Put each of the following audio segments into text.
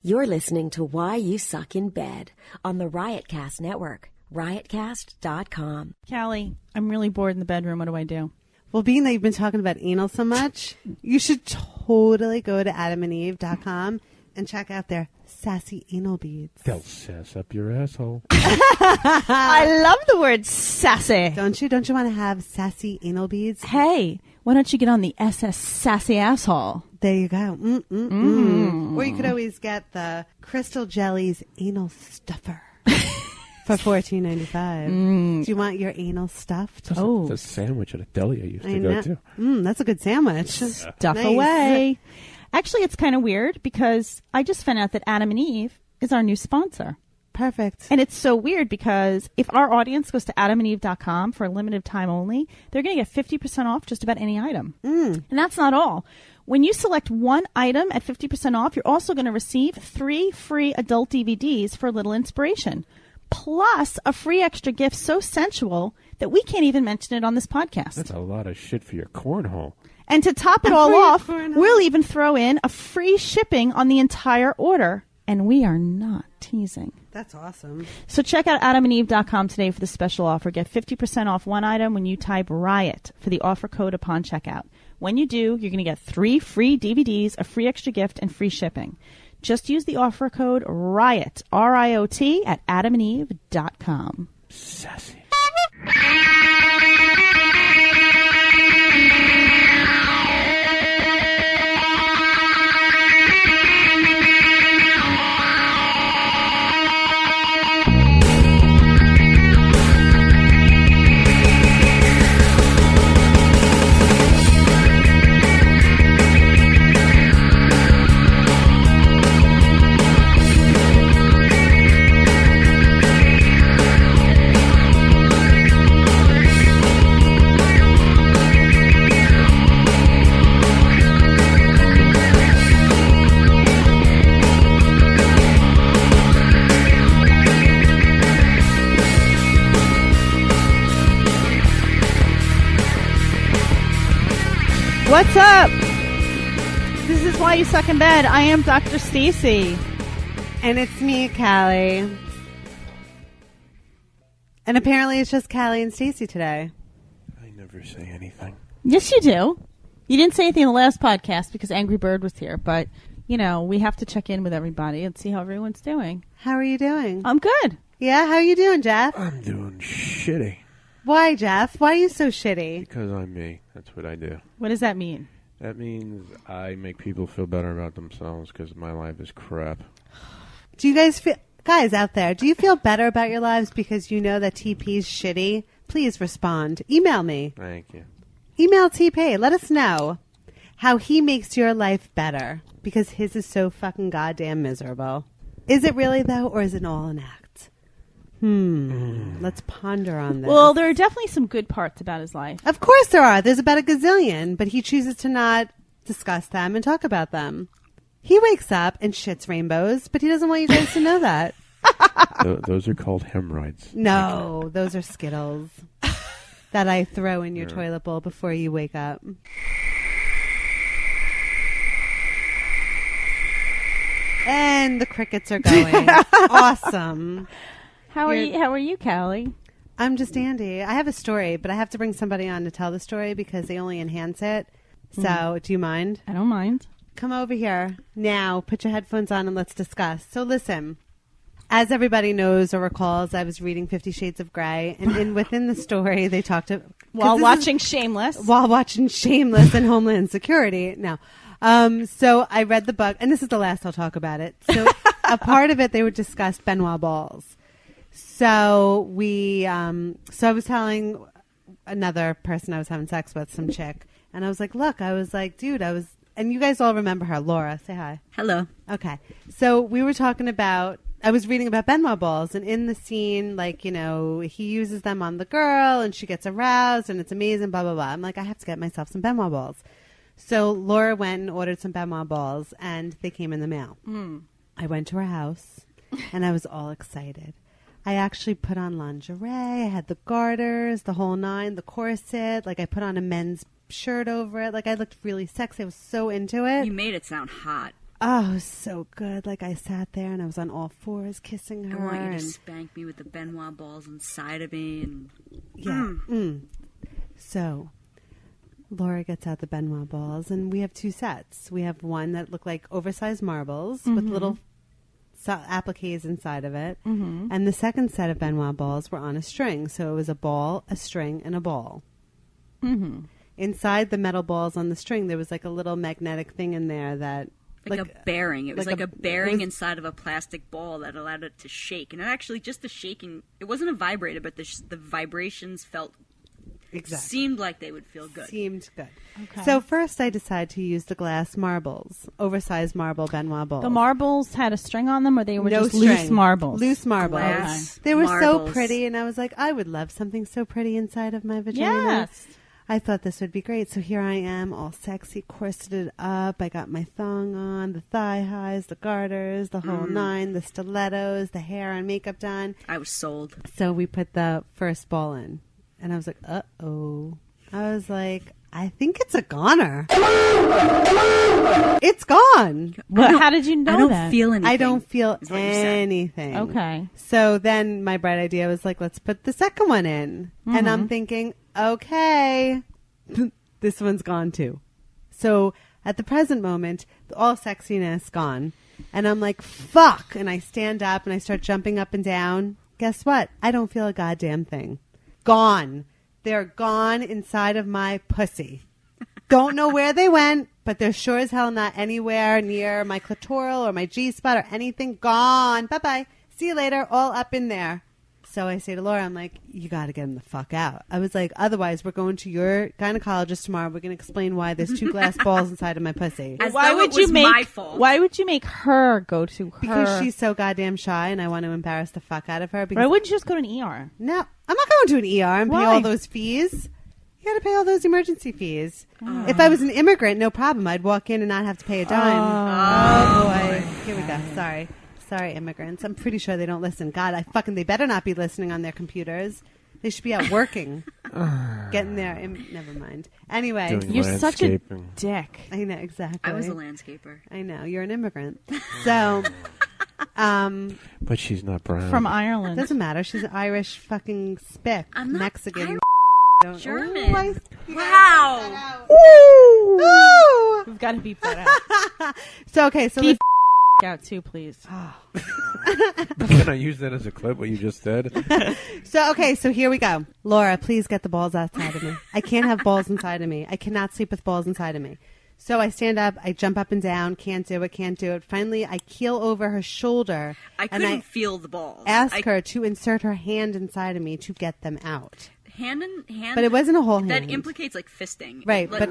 You're listening to Why You Suck in Bed on the Riotcast Network, riotcast.com. Cali, I'm really bored in the bedroom. What do I do? Well, being that you've been talking about anal so much, you should totally go to adamandeve.com and check out their sassy anal beads. They'll sass up your asshole. I love the word sassy. Don't you? Don't you want to have sassy anal beads? Hey, why don't you get on the SS Sassy Asshole? There you go. Or you could always get the Crystal Jellies anal stuffer for $14.95. Do you want your anal stuffed? It's a sandwich at a deli I used to go to. That's a good sandwich. Stuff away. Actually, it's kind of weird because I just found out that Adam and Eve is our new sponsor. Perfect. And it's so weird because if our audience goes to adamandeve.com for a limited time only, they're going to get 50% off just about any item. And that's not all. When you select one item at 50% off, you're also going to receive 3 free adult DVDs for a little inspiration, plus a free extra gift so sensual that we can't even mention it on this podcast. That's a lot of shit for your cornhole. And to top it all off, we'll even throw in a free shipping on the entire order. And we are not teasing. That's awesome. So check out adamandeve.com today for the special offer. Get 50% off one item when you type RIOT for the offer code upon checkout. When you do, you're going to get 3 free DVDs, a free extra gift, and free shipping. Just use the offer code RIOT, R-I-O-T, at adamandeve.com. Sassy. What's up? This is Why You Suck in Bed. I am Dr. Stacy. And it's me, Cali. And apparently it's just Cali and Stacy today. I never say anything. Yes, you do. You didn't say anything in the last podcast because Angry Bird was here, but, you know, we have to check in with everybody and see how everyone's doing. How are you doing? I'm good. Yeah, how are you doing, Jeff? I'm doing shitty. Why, Jeff? Why are you so shitty? Because I'm me. That's what I do. What does that mean? That means I make people feel better about themselves because my life is crap. Do you guys feel... Guys out there, do you feel better about your lives because you know that TP's shitty? Please respond. Email me. Thank you. Email TP. Let us know how he makes your life better because his is so fucking goddamn miserable. Is it really, though, or is it all an act? Let's ponder on this. Well, there are definitely some good parts about his life. Of course there are. There's about a gazillion, but he chooses to not discuss them and talk about them. He wakes up and shits rainbows, but he doesn't want you guys to know that. Those are called hemorrhoids. No, those are Skittles that I throw in your toilet bowl before you wake up. And the crickets are going. Awesome. How are you, Cali? I'm just Andy. I have a story, but I have to bring somebody on to tell the story because they only enhance it. So, do you mind? I don't mind. Come over here. Now, put your headphones on and let's discuss. So, listen. As everybody knows or recalls, I was reading 50 Shades of Grey, and within the story, they talked about... While watching Shameless. While watching Shameless and Homeland Security. Now, so I read the book, and this is the last I'll talk about it. So, a part of it, they would discuss Benoit balls. So so I was telling another person I was having sex with, some chick, and I was like, look, dude, and you guys all remember her, Laura, say hi. Hello. Okay. So we were talking about, I was reading about Benoit balls, and in the scene, like, you know, he uses them on the girl, and she gets aroused, and it's amazing, blah, blah, blah. I'm like, I have to get myself some Benoit balls. So Laura went and ordered some Benoit balls, and they came in the mail. I went to her house, and I was all excited. I actually put on lingerie. I had the garters, the whole nine, the corset. Like, I put on a men's shirt over it. Like, I looked really sexy. I was so into it. You made it sound hot. Oh, it was so good. Like, I sat there and I was on all fours kissing her. I want you to and spank me with the Benoit balls inside of me. And yeah. So, Laura gets out the Benoit balls, and we have 2 sets. We have one that looked like oversized marbles with little appliques inside of it. And the second set of Benoit balls were on a string. So it was a ball, a string, and a ball. Inside the metal balls on the string, there was like a little magnetic thing in there that... like a bearing. It was like a bearing was, inside of a plastic ball that allowed it to shake. And it actually, just the shaking, it wasn't a vibrator, but the vibrations felt... Exactly. Seemed like they would feel good. Seemed good. Okay. So first I decided to use the glass marbles, oversized marble Benoit balls. The marbles had a string on them, or they were no just string. loose marbles? Loose marbles. Glass They were marbles. so pretty, and I was like, I would love something so pretty inside of my vagina. Yes. I thought this would be great. So here I am, all sexy, corseted up. I got my thong on, the thigh highs, the garters, the whole 9, the stilettos, the hair and makeup done. I was sold. So we put the first ball in, and I was like, uh-oh. I was like, I think it's a goner. It's gone. How did you know I don't that? feel anything. I don't feel is what you said. anything. Okay. So then my bright idea was like, let's put the second one in. And I'm thinking, okay, this one's gone too. So at the present moment, all sexiness gone. And I'm like, fuck. And I stand up and I start jumping up and down. Guess what? I don't feel a goddamn thing. Gone. They're gone inside of my pussy. Don't know where they went, but they're sure as hell not anywhere near my clitoral or my G-spot or anything. Gone. Bye-bye. See you later. All up in there. So I say to Laura, I'm like, you got to get them the fuck out. I was like, otherwise, we're going to your gynecologist tomorrow. We're going to explain why there's 2 glass balls inside of my pussy. As Why though would it was you make? my fault. Why would you make her go to her? Because she's so goddamn shy, and I want to embarrass the fuck out of her. Because Why wouldn't you just go to an ER? No, I'm not going to an ER and pay Why? all those fees. You got to pay all those emergency fees. If I was an immigrant, no problem. I'd walk in and not have to pay a dime. Oh boy. Here we go. Sorry, immigrants. I'm pretty sure they don't listen. God, they better not be listening on their computers. They should be out working. Getting there. Never mind. Anyway. Doing You're such a landscaping. dick. I know, exactly. I was a landscaper. I know. You're an immigrant. So, But she's not brown. From Ireland. doesn't matter. She's Irish fucking spick. I'm not Mexican. German. Ooh, I- Wow. Ooh. We've got to beep that out. So, okay. So, Beep out too, please. Can I use that as a clip, what you just said? So here we go. Laura, please get the balls outside of me. I can't have balls inside of me. I cannot sleep with balls inside of me. So I stand up, I jump up and down, can't do it. Finally, I keel over her shoulder. I and couldn't feel the balls. Ask her to insert her hand inside of me to get them out. Hand in hand. But it wasn't a whole hand. That implicates like fisting. Right, but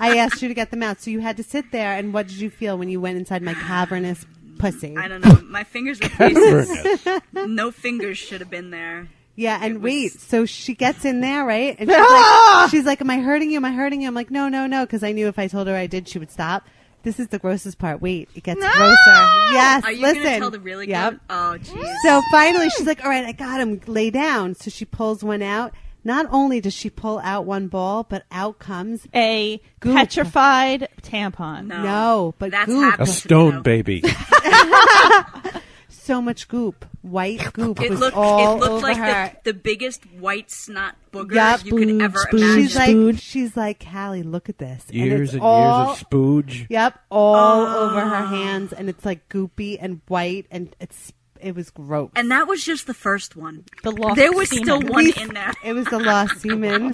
I asked you to get them out. So you had to sit there, and what did you feel when you went inside my cavernous pussy? I don't know. My fingers were places. No fingers should have been there. Yeah, and was- wait, so she gets in there, right? And she's like, am I hurting you? Am I hurting you? I'm like, no, because I knew if I told her I did, she would stop. This is the grossest part. Wait, it gets grosser. Yes, Are you listen. going to tell the really Yep. good? Oh, jeez. So finally, she's like, all right, I got him. Lay down. So she pulls one out. Not only does she pull out one ball, but out comes A Goop. petrified tampon. no, but That's goop. happened A to me, stone though. baby. So much goop. White goop It was looked all over like her. the biggest white snot booger Yup. you could ever Spooge, imagine. She's like, Spooge. she's like, Callie, look at this. Years and and years all, of spooge. Yep, all over her hands, and it's like goopy and white, and it was gross. And that was just the first one. The lost There was semen. still one in there. It was the lost semen.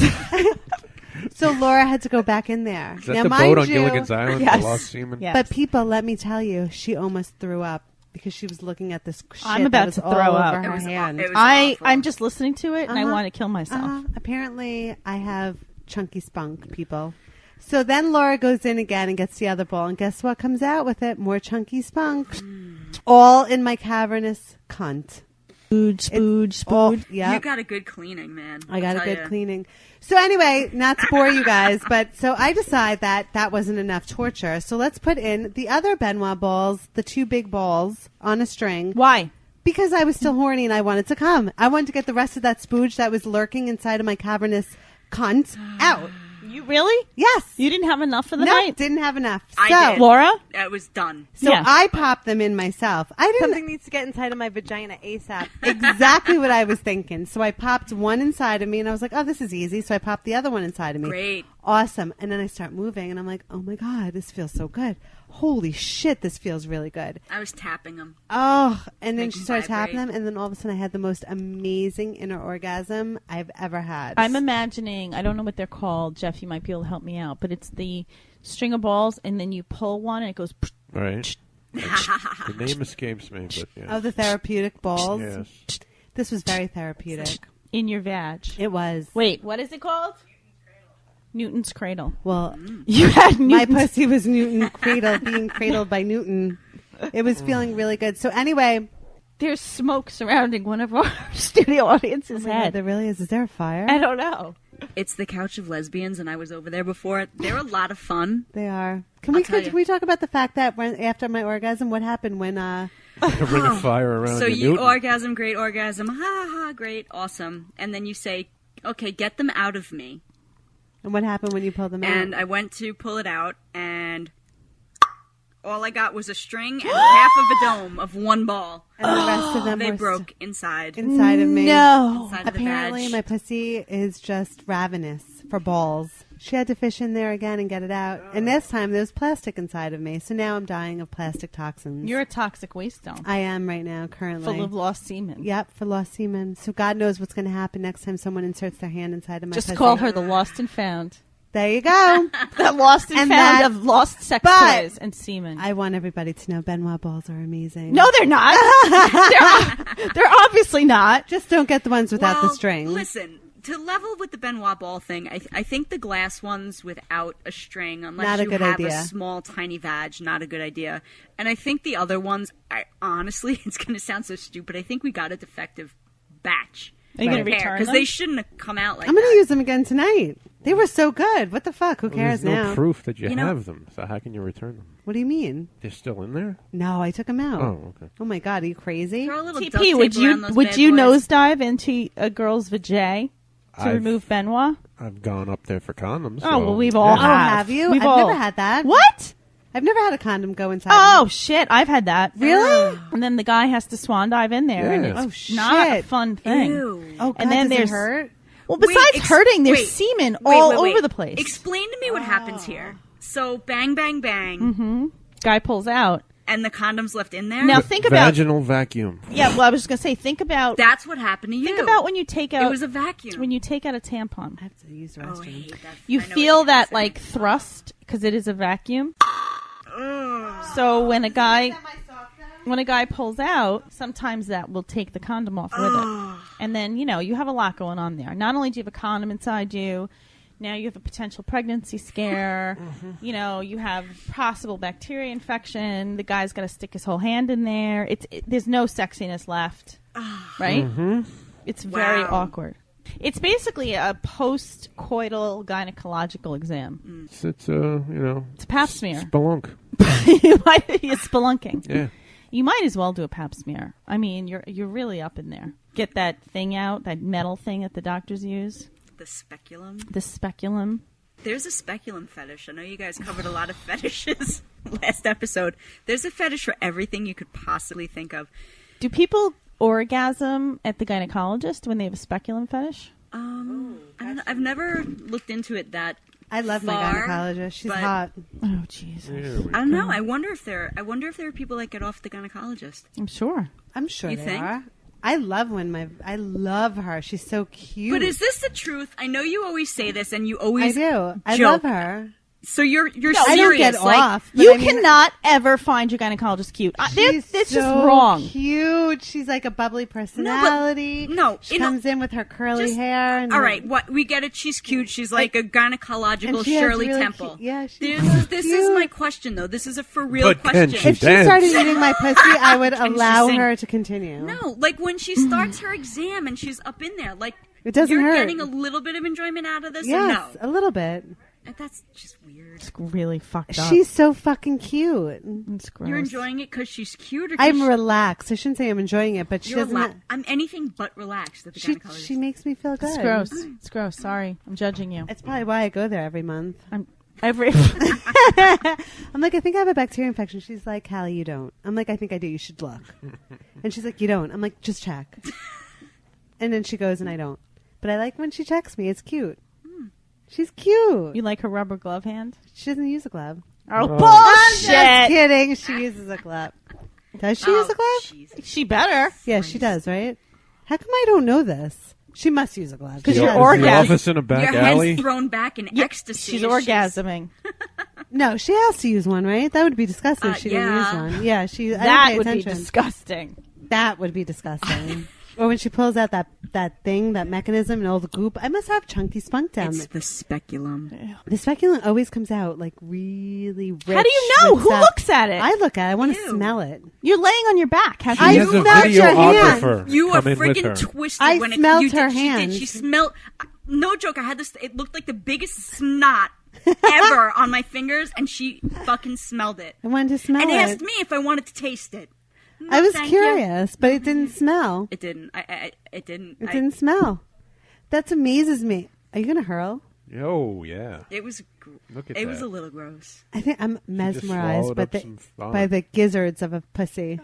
So Laura had to go back in there. Is that now, the mind boat on you, Gilligan's Island? Yes. The lost semen? Yeah. But people, let me tell you, she almost threw up because she was looking at this shit I'm about that was to all throw over up. her It was hand. awful. I'm just listening to it and I Uh-huh. want to kill myself. Apparently, I have chunky spunk, people. So then Laura goes in again and gets the other ball, and guess what comes out with it? More chunky spunk. All in my cavernous cunt. Spooge. All, yeah. You got a good cleaning, man. I got I'll a tell good ya. cleaning. So anyway, not to bore you guys, but so I decide that wasn't enough torture. So let's put in the other Benoit balls, the 2 big balls on a string. Why? Because I was still horny and I wanted to come. I wanted to get the rest of that spooge that was lurking inside of my cavernous cunt out. You Really? Yes. You didn't have enough for the No, night? didn't have enough. I So, did. Laura? It was done. so Yeah. I popped them in myself. I didn't Something needs to get inside of my vagina ASAP. exactly what I was thinking. So I popped one inside of me, and I was like, "Oh, this is easy." So I popped the other one inside of me. Great. Awesome. And then I start moving, and I'm like, "Oh my god, this feels so good! Holy shit, this feels really good!" I was tapping them. Oh, and then Make she them started tapping vibrate. them, and then all of a sudden I had the most amazing inner orgasm I've ever had. I'm imagining, I don't know what they're called. Jeff, you might be able to help me out. But it's the string of balls, and then you pull one, and it goes... Right. The name escapes me, but yeah. Oh, the therapeutic balls. Yes. This was very therapeutic. in your vag. It was. Wait, what is it called? Newton's Cradle. Well, You had my Newton's... pussy was Newton cradle, being cradled by Newton. It was feeling really good. So anyway, There's smoke surrounding one of our studio audience's oh my God, head. there really is. Is there a fire? I don't know. It's the Couch of Lesbians, and I was over there before. They're a lot of fun. They are. I'll tell you. Can we talk about the fact that when after my orgasm, what happened when A ring of fire around So your you Newton. orgasm, great orgasm, ha ha, great, awesome. And then you say, okay, get them out of me. and what happened when you pulled them And out? I went to pull it out, and all I got was a string and half of a dome of one ball. And the rest of them They were broke inside. inside of me. No. Inside of the Apparently, vag. my pussy is just ravenous for balls. She had to fish in there again and get it out. And this time, there was plastic inside of me. So now I'm dying of plastic toxins. You're a toxic waste dump. I am right now, currently. Full of lost semen. Yep, for lost semen. So God knows what's going to happen next time someone inserts their hand inside of my Just pussy. call her the lost and found. There you go. The lost and, And found that- of lost sex but- toys and semen. I want everybody to know Benoit balls are amazing. No, they're not. they're obviously not. Just don't get the ones without the Well, string. Listen, to level with the Benoit ball thing, I think the glass ones without a string, unless Not a you good have idea. a small, tiny vag, not a good idea. And I think the other ones, honestly, it's going to sound so stupid. I think we got a defective batch. Are you going to Right. return Because them? they shouldn't have come out like I'm going that. to use them again tonight. They were so good. What the fuck? Who Well, cares there's no now? proof that you, You know- have them, so how can you return them? What do you mean? They're still in there? No, I took them out. Oh, okay. Oh my God, are you crazy? Throw a little duct TP, tape would around those you bad boys. nosedive into a girl's vajay to I've- remove Benoit? I've gone up there for condoms. Oh, so, well, we've yeah. all Oh, have you? We've I've all- never had that. What? I've never had a condom go inside. Oh shit! I've had that. Really? And then the guy has to swan dive in there, and Yeah. it's Oh, not a shit. fun thing. Ew. Oh, God, And then does it there's- hurt? Well, Wait, besides hurting, there's wait, semen wait, all wait, wait. over the place. Explain to me what happens here. So, bang, bang, bang, Guy pulls out. and the condom's left in there? Now think about. Vaginal vacuum. Yeah, well, I was just gonna say, think about. That's what happened to you. Think about when you take out. It was a vacuum. when you take out a tampon. I have to use the Oh, I restroom. hate that. You I know feel what you're that saying. like thrust because it is a vacuum. So when a guy pulls out, sometimes that will take the condom off with it. And then, you have a lot going on there. Not only do you have a condom inside you, now you have a potential pregnancy scare. You have possible bacteria infection. The guy's got to stick his whole hand in there. There's no sexiness left. Right? It's very Wow. awkward. It's basically a post-coital gynecological exam. It's It's a pap smear. spelunk. You might be spelunking. Yeah. You might as well do a pap smear. I mean, you're really up in there. Get that thing out, that metal thing that the doctors use, The speculum. the speculum. There's a speculum fetish. I know you guys covered a lot of fetishes last episode. There's a fetish for everything you could possibly think of. Do people orgasm at the gynecologist when they have a speculum fetish? I don't know. I've never looked into it that I love my far, gynecologist. She's but hot. Oh, Jesus. There we I don't go. know. I wonder if there are people that get off the gynecologist. I'm sure. I'm sure You they think? are. I love her. She's so cute. But is this the truth? I know you always say this, and you I always do. I joke. love her. So you're serious. I don't get like, off. but You I mean, cannot ever find your gynecologist cute. She's That's so just wrong. Cute. She's like a bubbly personality. no, she in a- comes in with her curly just- hair. And All right, what we get it. She's cute. She's like a gynecological and she has Shirley really Temple. cute- yeah, she's This cute. is my question, though. This is a for real But question. can she If she dance? started eating my pussy, I would Can she allow sing? her to continue. No, like when she starts her exam and she's up in there, like It doesn't you're hurt. getting a little bit of enjoyment out of this, or Yes, no? a little bit. That's just weird. It's really fucked up. She's so fucking cute. It's gross. You're enjoying it because she's cute? Or I'm relaxed. I shouldn't say I'm enjoying it, but she You're doesn't. I'm anything but relaxed at the gynecologist. She makes me feel good. It's gross. It's gross. Sorry. I'm judging you. It's probably why I go there every month. I'm like, I think I have a bacteria infection. She's like, Cali, you don't. I'm like, I think I do. You should look. And she's like, you don't. I'm like, just check. And then she goes, and I don't. But I like when she checks me. It's cute. She's cute. You like her rubber glove hand? She doesn't use a glove. Oh, I'm bullshit! just kidding. She uses a glove. Does she use a glove? Jesus. She better. Yeah, she does, right? How come I don't know this? She must use a glove. Because The- you're the orgasming. office in a back Your alley. head's thrown back in ecstasy. She's orgasming. No, she has to use one, right? That would be disgusting if she didn't use yeah. one. Yeah, she. I That didn't pay would be attention. disgusting. That would be disgusting. Or when she pulls out that thing, that mechanism, and all the goop. I must have chunky spunk down It's there. the speculum. The speculum always comes out like really rich. How do you know? with Who stuff. looks at it? I look at it. I want to Ew. smell it. You're laying on your back. How She do I you has a smelled your hand. videographer You are come in with her. freaking twisted. I when smelled you her did, hand. She smelled. No joke. I had this. It looked like the biggest snot ever on my fingers, and she fucking smelled it. I wanted to smell And it. asked me if I wanted to taste it. No, I was thank you. curious, but it didn't smell. It didn't. It didn't. It didn't smell. That amazes me. Are you gonna hurl? Oh, yeah. It was. Look at It that. was a little gross. I think I'm mesmerized swallowed by up some vomit. by the gizzards of a pussy.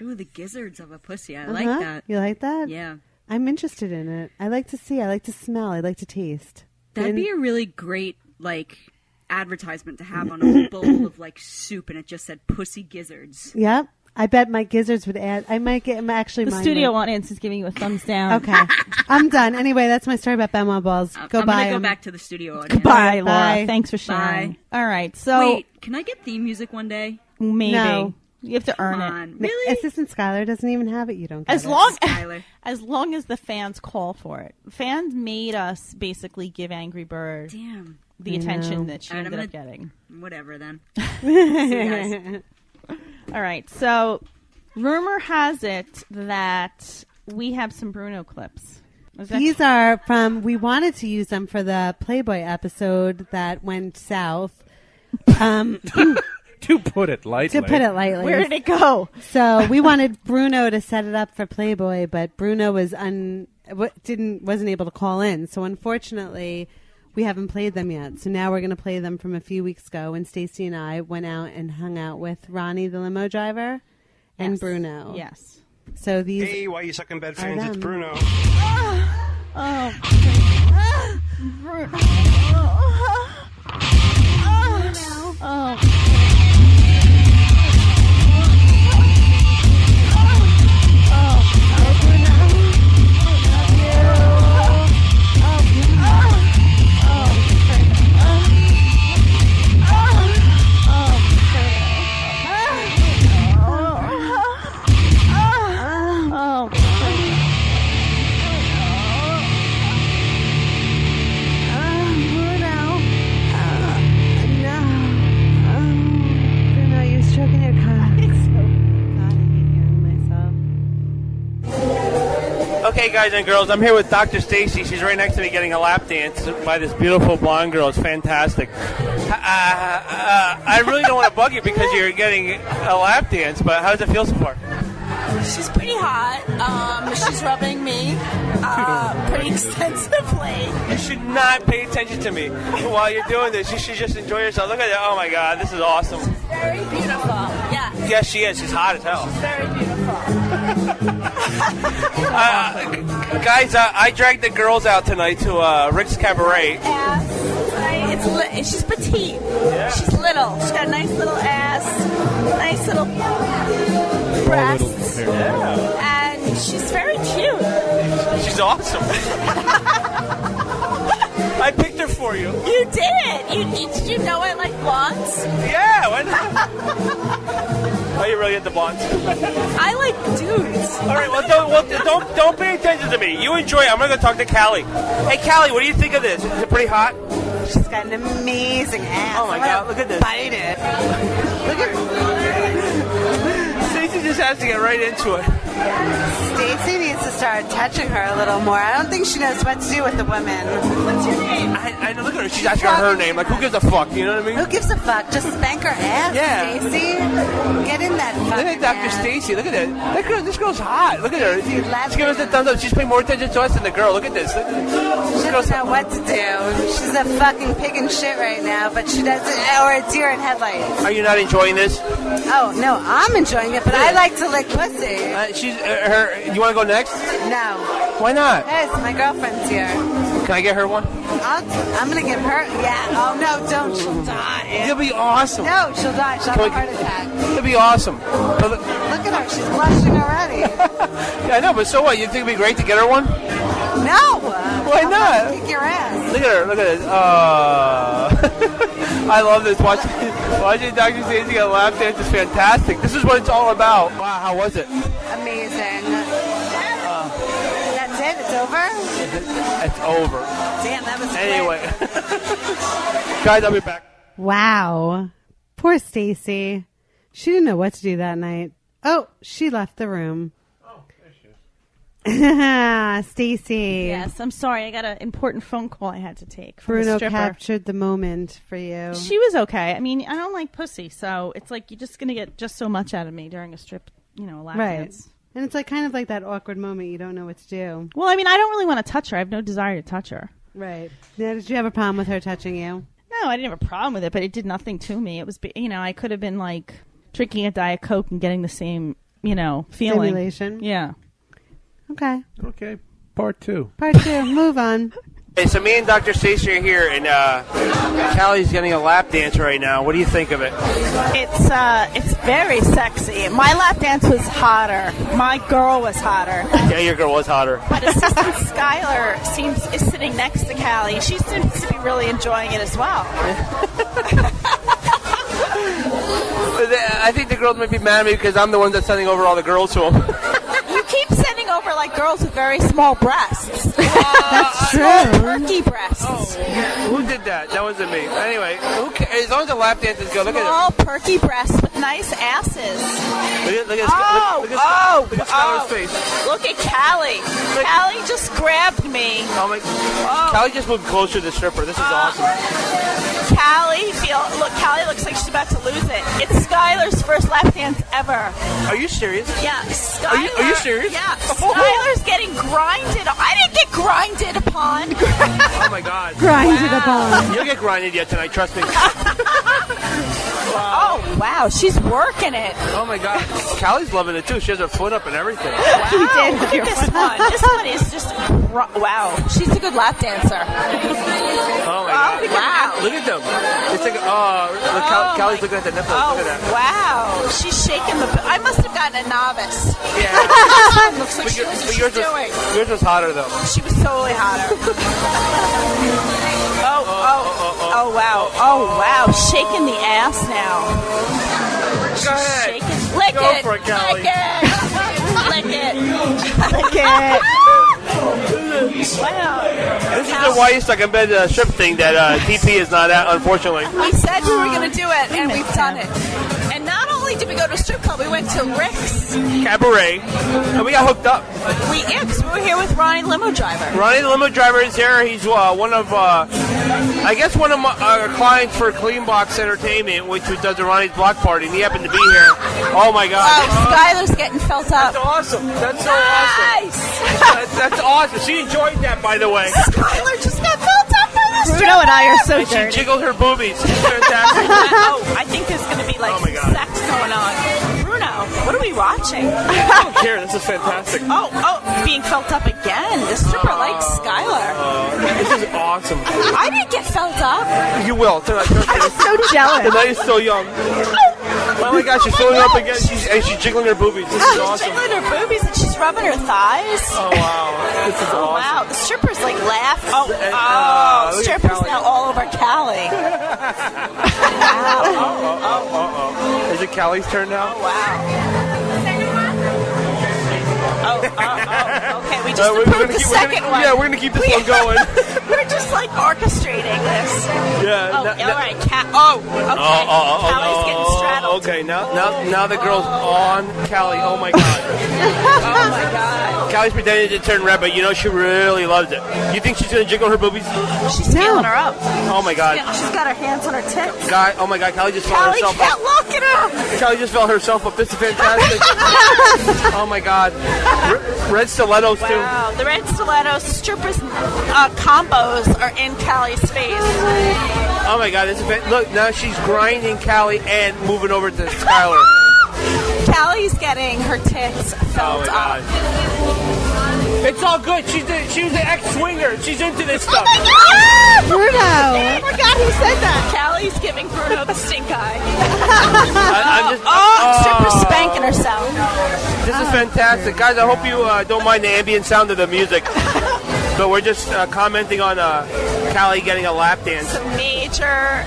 Ooh, the gizzards of a pussy. I like Uh-huh. that. You like that? Yeah. I'm interested in it. I like to see. I like to smell. I like to taste. That'd be a really great advertisement to have on a bowl of soup, and it just said "pussy gizzards." Yep. I bet my gizzards would add. I might get. Actually, The mine studio would. audience is giving you a thumbs down. Okay, I'm done. Anyway, that's my story about Benoit balls. I'm Go gonna buy go 'em. back to the studio audience. Goodbye, Laura. Bye. Thanks for sharing. Bye. All right, so Wait, can I get theme music one day? maybe No. you have to earn Come it. on, really? Assistant Skylar doesn't even have it. You don't. Get As it. long as the fans call for it. Fans made us basically give Angry Bird Damn. the I attention know. that she All right, ended I'm up getting. Whatever then. See you guys. All right, so rumor has it that we have some Bruno clips. Is that These are from. We wanted to use them for the Playboy episode that went south. To put it lightly. To put it lightly. where did it go? So we wanted Bruno to set it up for Playboy, but Bruno was wasn't able to call in. So unfortunately, we haven't played them yet. So now we're going to play them from a few weeks ago when Stacy and I went out and hung out with Ronnie, the limo driver, and Yes. Bruno. Yes. So these. Hey, why you suck in bed fans? It's them. Bruno. Oh. Bruno. Oh. Bruno, you're stroking your cock. God, I hate hearing myself. Okay, guys and girls, I'm here with Dr. Stacy. She's right next to me getting a lap dance by this beautiful blonde girl. It's fantastic. I really don't want to bug you because you're getting a lap dance, but how does it feel so far? She's pretty hot. She's rubbing me pretty extensively. You should not pay attention to me while you're doing this. You should just enjoy yourself. Look at that. Oh, my God. This is awesome. Very beautiful. Yeah. Yes, she is. She's hot as hell. Very beautiful. Guys, I dragged the girls out tonight to Rick's Cabaret. Ass. Right? She's petite. Yeah. She's little. She's got a nice little ass, nice little breasts, Yeah. and she's very cute. She's awesome. I picked her for you. You did. Did you know I like blondes? Yeah, why not? Oh, you really into blondes? I like dudes. All right, don't pay attention to me. You enjoy it. I'm gonna go talk to Cali. Hey, Cali, what do you think of this? Is it pretty hot? She's got an amazing ass. Oh my God, look at this. Bite it. Stacey just has to get right into it. Stacy needs to start touching her a little more. I don't think she knows what to do with the women. What's your name? I know, look at her. She's asking her name. Like, who gives a fuck? You know what I mean? Who gives a fuck? Just spank her ass, Yeah. Stacy. Get in that fucking Look at Dr. ass. Stacy. Look at that. This girl's hot. Look at her. She's giving us the thumbs up. She's paying more attention to us than the girl. Look at this. She doesn't know what to do. She's a fucking pig in shit right now, but she doesn't, or a deer in headlights. Are you not enjoying this? Oh, no, I'm enjoying it, but I like to lick pussy. She's her. You want to go next? No. Why not? Yes, my girlfriend's here. Can I get her one? I'm going to give her, yeah. Oh, no, don't. She'll die. It'll be awesome. No, she'll die. She'll have a heart attack. It'll be awesome. Look at her. She's blushing already. Yeah, I know, but so what? You think it'd be great to get her one? No. Why not? Kick your ass. Look at her. Look at this. I love this. Watching Dr. Stacy get a lap dance is fantastic. This is what it's all about. Wow, how was it? Amazing. That's it? It's over? It's over. Damn, that was Anyway. Guys, I'll be back. Wow. Poor Stacy. She didn't know what to do that night. Oh, she left the room. Oh, there she is. Stacy. Yes, I'm sorry. I got an important phone call I had to take. From Bruno the stripper. captured the moment for you. She was okay. I mean, I don't like pussy, so it's like you're just going to get just so much out of me during a strip, a lap dance. And it's like kind of like that awkward moment you don't know what to do. Well, I mean, I don't really want to touch her. I have no desire to touch her. Right. Now, did you have a problem with her touching you? No, I didn't have a problem with it, but it did nothing to me. It was, I could have been like drinking a Diet Coke and getting the same, feeling. Stimulation? Yeah. Okay. Okay. Part 2. Part 2. Move on. Hey, so me and Dr. Stacy are here, and Callie's getting a lap dance right now. What do you think of it? It's very sexy. My lap dance was hotter. My girl was hotter. Yeah, your girl was hotter. But Assistant Skylar is sitting next to Cali. She seems to be really enjoying it as well. I think the girls might be mad at me because I'm the one that's sending over all the girls to them. You keep sending over like girls with very small breasts. That's true. Perky breasts. Who did that? That wasn't me. Anyway, who cares? As long as the lap dance is good. Look at Small perky breasts with nice asses. it. Look at Skylar's face. Look at Cali. Cali just grabbed me. Oh my! Callie just moved closer to the stripper. This is awesome. Cali looks like she's about to lose it. It's Skylar's first lap dance ever. Are you serious? Yeah, Skylar. Are you serious? Yeah, Skylar's getting grinded. I didn't get grinded upon. Oh my God! Grinded upon. You'll get grinded yet tonight. Trust me. Oh wow, she's working it. Oh my God! Callie's loving it too. She has her foot up and everything. Wow, look at this one. This one is just wow. She's a good lap dancer. Oh my God! Wow. Look at them. It's like Callie's looking at the nipples. Oh, Look at that. wow. She's shaking the... I must have gotten a novice. Yeah. Looks like But she knows what yours she's doing. yours was hotter though. She was totally hotter. Oh, wow. Oh, wow. Shaking the ass now. Go ahead. Shaking. Lick Go it. for it, Callie. Lick it. Lick it. Wow. This is the why you stuck in bed strip thing that TP is not at, unfortunately. We said we were going to do it, and we've done it. And not only did we go to a strip club, we went to Rick's. Cabaret, and we got hooked up. We were here with Ronnie the limo driver. Ronnie the limo driver is here. He's one of our clients for Clean Box Entertainment, which does the Ronnie's Block Party, and he happened to be here. Oh my God! Oh, Skylar's getting felt up. That's awesome. That's so nice. awesome. That's awesome. She enjoyed that, by the way. Skylar just got felt up by this. Bruno and I are so And she dirty. jiggled her boobies. It's fantastic. I think there's going to be like Oh my God. sex going on. Bruno, what are we watching? I don't care. This is fantastic. Oh, being felt up again. The stripper likes Skylar. This is awesome. I didn't get felt up. You will. Tonight, I'm so jealous. the night is still young. Oh my God, she's filling up again. She's jiggling her boobies. This is She's awesome. jiggling her boobies and she's rubbing her thighs. Oh wow, this is awesome. Wow, the stripper's like laugh. look at Stripper's Cali. now all over Cali. Wow. Is it Callie's turn now? Wow. Okay, we just We're approved gonna the keep- second one. Yeah, we're gonna keep this one going. We're just like orchestrating this. Yeah. All right, okay. Callie's getting straddled Okay, now the girl's on Cali. Oh my god. Oh my god. Cali's pretending to turn red, but you know she really loves it. You think she's gonna jiggle her boobies? She's feeling her up. Oh my god. She's got her hands on her tits. Oh my god, Cali just felt Callie herself can't up. look at her. Cali just felt herself up. This is fantastic. Oh my god. Red stilettos too. Wow, the red stilettos, strippers combos are in Callie's face. Oh my god, this is look, now she's grinding Cali and moving over to Skylar. Callie's getting her tits filled up. It's all good. She was an ex-swinger. She's into this stuff. Oh my god! Bruno! I forgot who said that. Callie's giving Bruno the stink eye. Stripper spanking herself. This is fantastic. Guys, I hope you don't mind the ambient sound of the music. But we're just commenting on Cali getting a lap dance. Some major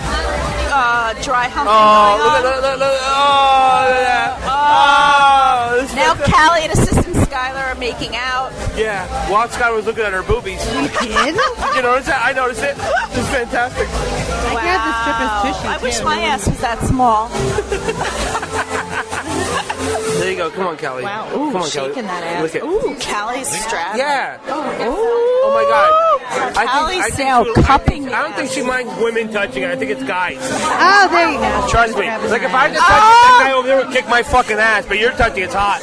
dry humping Oh, going on. look at that. Now Callie and assistant Skylar are making out. Yeah, while Skylar was looking at her boobies. You did? Did you notice that? I noticed it. This is fantastic. I grabbed the stripper's tushy, I wish too. my ass was that small. There you go. Come on, Cali. Wow. Ooh, come on, shaking Cali. that ass. Look at. Ooh, Callie's strapped. Yeah. Oh my God. Callie's now cupping. I don't think she minds women touching her. I think it's guys. Oh, there you go. Trust me. Like if I had to touch it, that guy over there would kick my fucking ass. But you're touching, it's hot.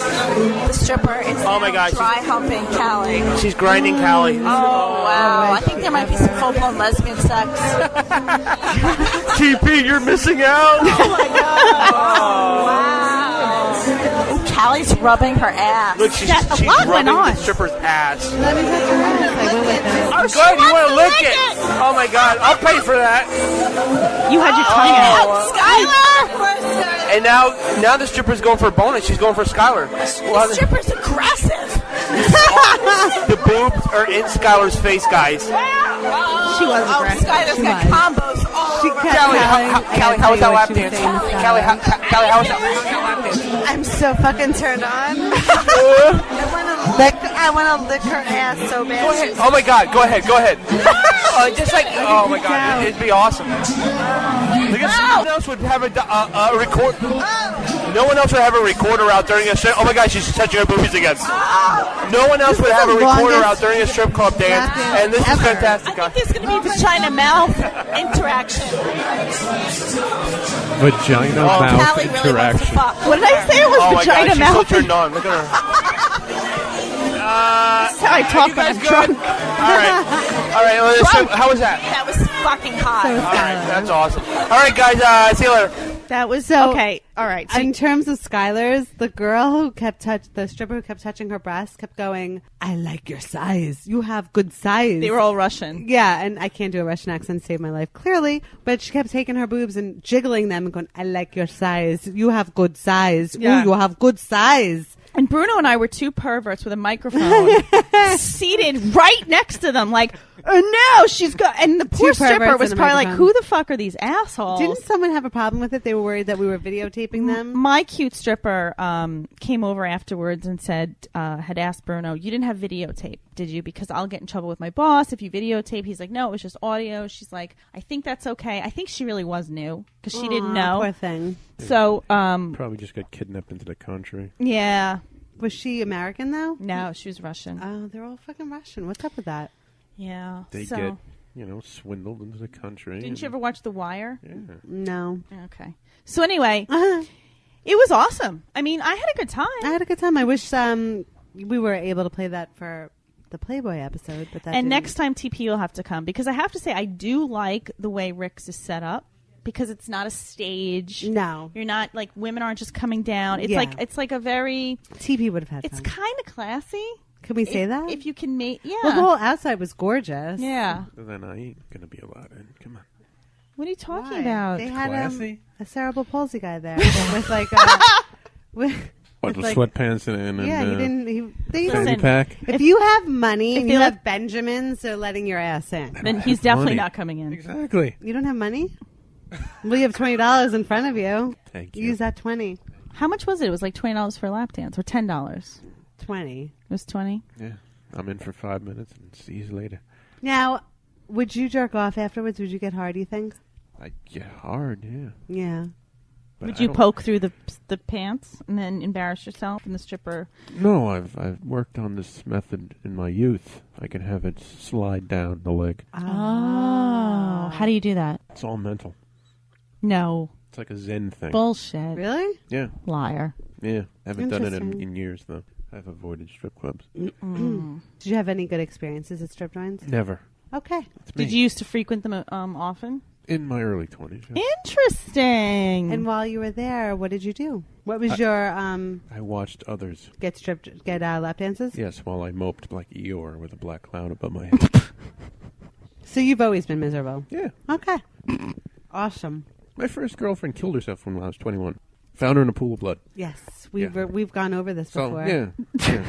The stripper is Oh my God. dry humping Callie. She's grinding Cali. Oh wow! I think there might be some full-blown lesbian sex. TP, you're missing out. Oh my god! Oh, wow! Ooh, Callie's rubbing her ass. Look, she's lot went rubbing on. the stripper's ass. Let me touch your ass. I will lick it. Oh, good. You want to lick it? Oh my God! I'll pay for that. You had your tongue out. Skylar! And now the stripper's going for a bonus. She's going for Skylar. The stripper's aggressive. The boobs are in Skylar's face, guys. She was aggressive. Skylar's got combos all over. Callie, how was that lap dance? Callie, how was that lap dance? I'm so fucking turned on. I want to lick her ass so bad. Go ahead. Oh my God, go ahead. Just like, oh my God, it'd be awesome. Look at someone else would have a record. No one else would have a recorder out during a strip. Oh my God, she's touching her boobies again. No one else would have a recorder out during a strip club dance, and this is fantastic. I think there's going to be vagina-mouth interaction. Vagina mouth Callie really wants to interaction. fuck. What did I say? It was Oh my vagina God, she's mouth. so turned on. Look at her. That's how I talk You when guys I'm good? drunk. All right. Well, so, how was that? That was fucking hot. All right, that's awesome. All right, guys. See you later. That was So- okay. All right. So In terms of Skylar's, the stripper who kept touching her breast kept going, I like your size. You have good size. they were all Russian. Yeah, and I can't do a Russian accent to save my life, clearly. But she kept taking her boobs and jiggling them and going, I like your size. You have good size. Yeah. Ooh, you have good size. And Bruno and I were two perverts with a microphone seated right next to them, like, oh no, she's got. And the poor Two stripper perverts was and a probably like, microphone. who the fuck are these assholes? Didn't someone have a problem with it? They were worried that we were videotaping them. My cute stripper came over afterwards and said, had asked Bruno, you didn't have videotape, did you? Because I'll get in trouble with my boss if you videotape. He's like, no, it was just audio. She's like, I think that's okay. I think she really was new because she didn't know. Poor thing. So, Probably just got kidnapped into the country. yeah. Was she American, though? No, she was Russian. Oh, they're all fucking Russian. What's up with that? Yeah. They so, get, swindled into the country. didn't you ever watch The Wire? Yeah. No. Okay. So anyway, it was awesome. I mean, I had a good time. I had a good time. I wish we were able to play that for the Playboy episode. But that And didn't. next time TP will have to come because I have to say I do like the way Rick's is set up because it's not a stage. No. You're not like women aren't just coming down. It's Yeah. like a very TP would have had it's fun. kind of classy. Could we say that? If you can make Well, the whole outside was gorgeous. Yeah. Then I ain't gonna be allowed in. Come on. What are you talking Why? about? They had Classy. a cerebral palsy guy there with like with What, the like- sweatpants and yeah, he didn't. They Listen, fanny pack? if you have money If and you you let- have Benjamins, they're letting your ass in. then he's definitely money. not coming in. Exactly. You don't have money? Well, you have $20 in front of you. Thank you. Use that 20. How much was it? It was like $20 for a lap dance or $10. 20. It was 20. Yeah. I'm in for 5 minutes and see you later. Now, would you jerk off afterwards? Would you get hard, you think? I get hard, yeah. Yeah. But Would you poke through the pants and then embarrass yourself in the stripper? No, I've worked on this method in my youth. I can have it slide down the leg. Oh. How do you do that? It's all mental. No. It's like a Zen thing. Bullshit. Really? Yeah. Liar. Yeah. I haven't done it Interesting. in years, though. I've avoided strip clubs. Did you have any good experiences at strip joints? Never. Okay. It's me. Did you used to frequent them often? In my early 20s. Yeah. Interesting. And while you were there, what did you do? What was your I watched others. get lap dances? Yes, while I moped like Eeyore with a black cloud above my head. So you've always been miserable. Yeah. Okay. Awesome. My first girlfriend killed herself when I was 21. Found her in a pool of blood. Yes, we've gone over this before. So, yeah.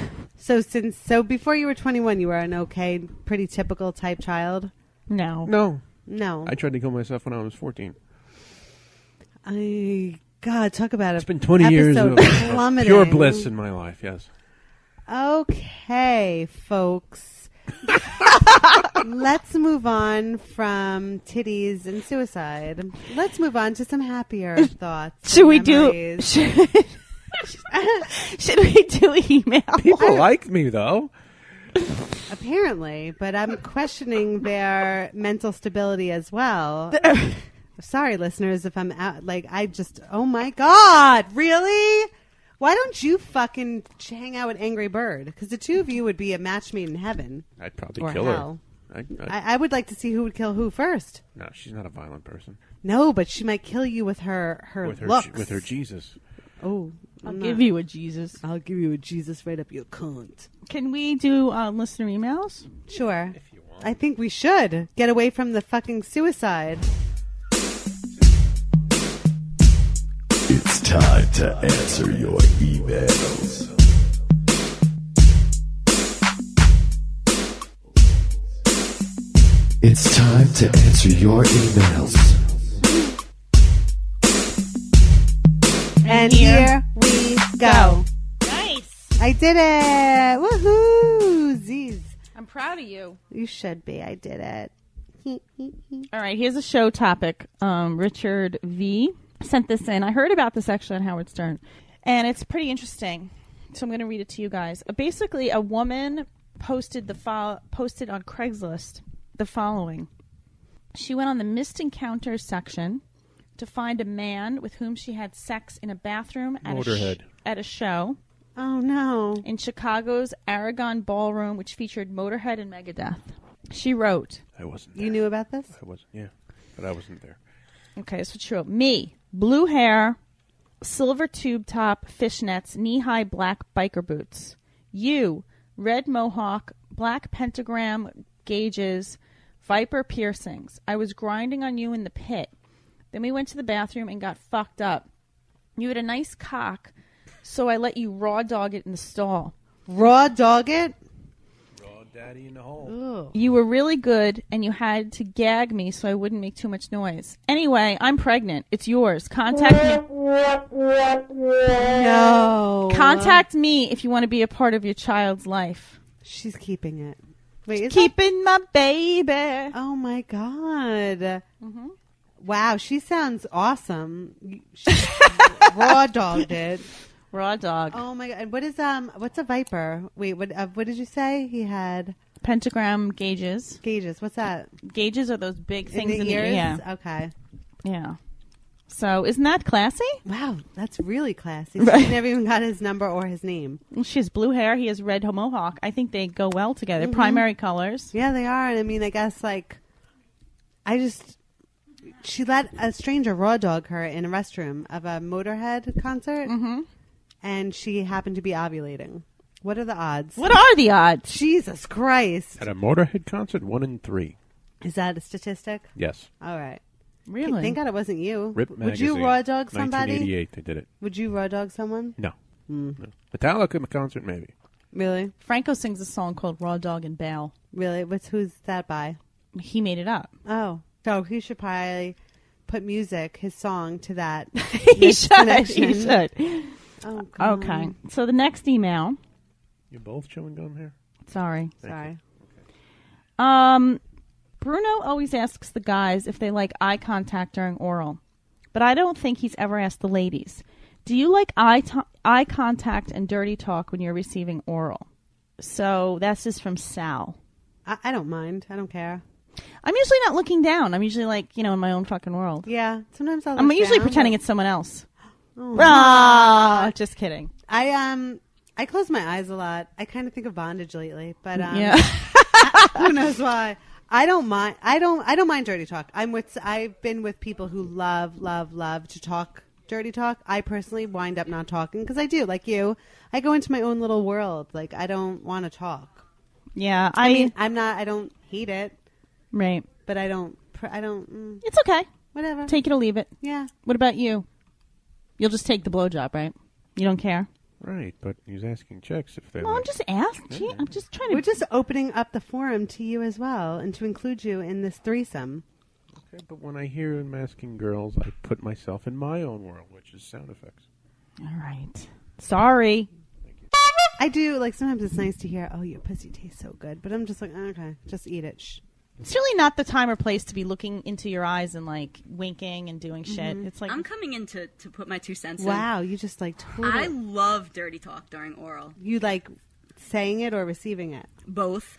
So before you were 21, you were an okay, pretty typical type child? No. No. I tried to kill myself when I was 14. God, talk about it. It's been 20 years of plummeting. pure bliss in my life, yes. Okay, folks. Let's move on from titties and suicide. Let's move on to some happier thoughts. Should we memories. should we do email? People like me, though. Apparently, but I'm questioning their mental stability as well. Sorry, listeners, if I'm out. Oh my God, really? Why don't you fucking hang out with Angry Bird? Because the two of you would be a match made in heaven. I'd probably or kill hell. her. I would like to see who would kill who first. No, she's not a violent person. No, but she might kill you with her looks. With her Jesus. Oh, I'll give you a Jesus. I'll give you a Jesus right up your cunt. Can we do listener emails? Sure. If you want. I think we should get away from the fucking suicide. It's time to answer your emails. It's time to answer your emails. And here we go. Nice. I did it. Woohoo. Z's. I'm proud of you. You should be. I did it. All right, here's a show topic. Richard V. sent this in. I heard about this actually on Howard Stern, and it's pretty interesting. So I'm going to read it to you guys. Basically, a woman posted on Craigslist the following. She went on the missed encounters section to find a man with whom she had sex in a bathroom at a show. Oh, no. In Chicago's Aragon Ballroom, which featured Motorhead and Megadeth. She wrote. I wasn't there. You knew about this? I wasn't, yeah. But I wasn't there. Okay, that's what she wrote. Me, blue hair, silver tube top, fishnets, knee-high black biker boots. You, red mohawk, black pentagram gauges, viper piercings. I was grinding on you in the pit. Then we went to the bathroom and got fucked up. You had a nice cock, so I let you raw dog it in the stall. Raw dog it? Raw daddy in the hole. Ooh. You were really good, and you had to gag me so I wouldn't make too much noise. Anyway, I'm pregnant. It's yours. Contact me. No. Contact me if you want to be a part of your child's life. She's keeping it. Wait, is Keeping my baby. Oh, my God. Mm-hmm. Wow, she sounds awesome. She raw dogged it. Raw dog. Oh my God! And what's a viper? Wait, what did you say? He had Pentagram gauges. Gauges. What's that? Gauges are those big things in the ears. Yeah. Okay. Yeah. So isn't that classy? Wow, that's really classy. So she never even got his number or his name. Well, she has blue hair. He has red mohawk. I think they go well together. Mm-hmm. Primary colors. Yeah, they are. And I mean, I guess she let a stranger raw dog her in a restroom of a Motorhead concert. Mm-hmm. And she happened to be ovulating. What are the odds? What are the odds? Jesus Christ. At a Motorhead concert, 1 in 3. Is that a statistic? Yes. All right. Really? Thank God it wasn't you. Rip Would Magazine, you raw dog somebody? 1988, they did it. Would you raw dog someone? No. No. Metallica concert, maybe. Really? Franco sings a song called Raw Dog and Bell. Really? Who's that by? He made it up. Oh. So he should probably put his song to that. He should. Oh, God. Okay. So the next email. You're both chewing gum here? Sorry. Sorry. Bruno always asks the guys if they like eye contact during oral. but I don't think he's ever asked the ladies. Do you like eye contact and dirty talk when you're receiving oral? So that's just from Sal. I don't mind. I don't care. I'm usually not looking down. I'm usually like, in my own fucking world. Yeah. Sometimes I'm usually pretending it's someone else. Oh. Just kidding. I close my eyes a lot. I kind of think of bondage lately, but yeah. who knows why? I don't mind. I don't mind dirty talk. I've been with people who love to talk dirty talk. I personally wind up not talking because I do, like you. I go into my own little world. Like I don't want to talk. Yeah, I mean, I'm not. I don't hate it. Right. But I don't. It's okay. Whatever. Take it or leave it. Yeah. What about you? You'll just take the blowjob, right? You don't care. Right, but he's asking chicks if they. Well, like. I'm just asking. I'm just trying to. We're just opening up the forum to you as well, and to include you in this threesome. Okay, but when I hear him asking girls, I put myself in my own world, which is sound effects. All right. Sorry. I do, like, sometimes it's nice to hear, oh, your pussy tastes so good. But I'm just like, okay, just eat it. Shh. It's really not the time or place to be looking into your eyes and, like, winking and doing shit. It's like I'm coming in to put my 2 cents in. Wow, you just, like, totally... I love dirty talk during oral. You like saying it or receiving it? Both.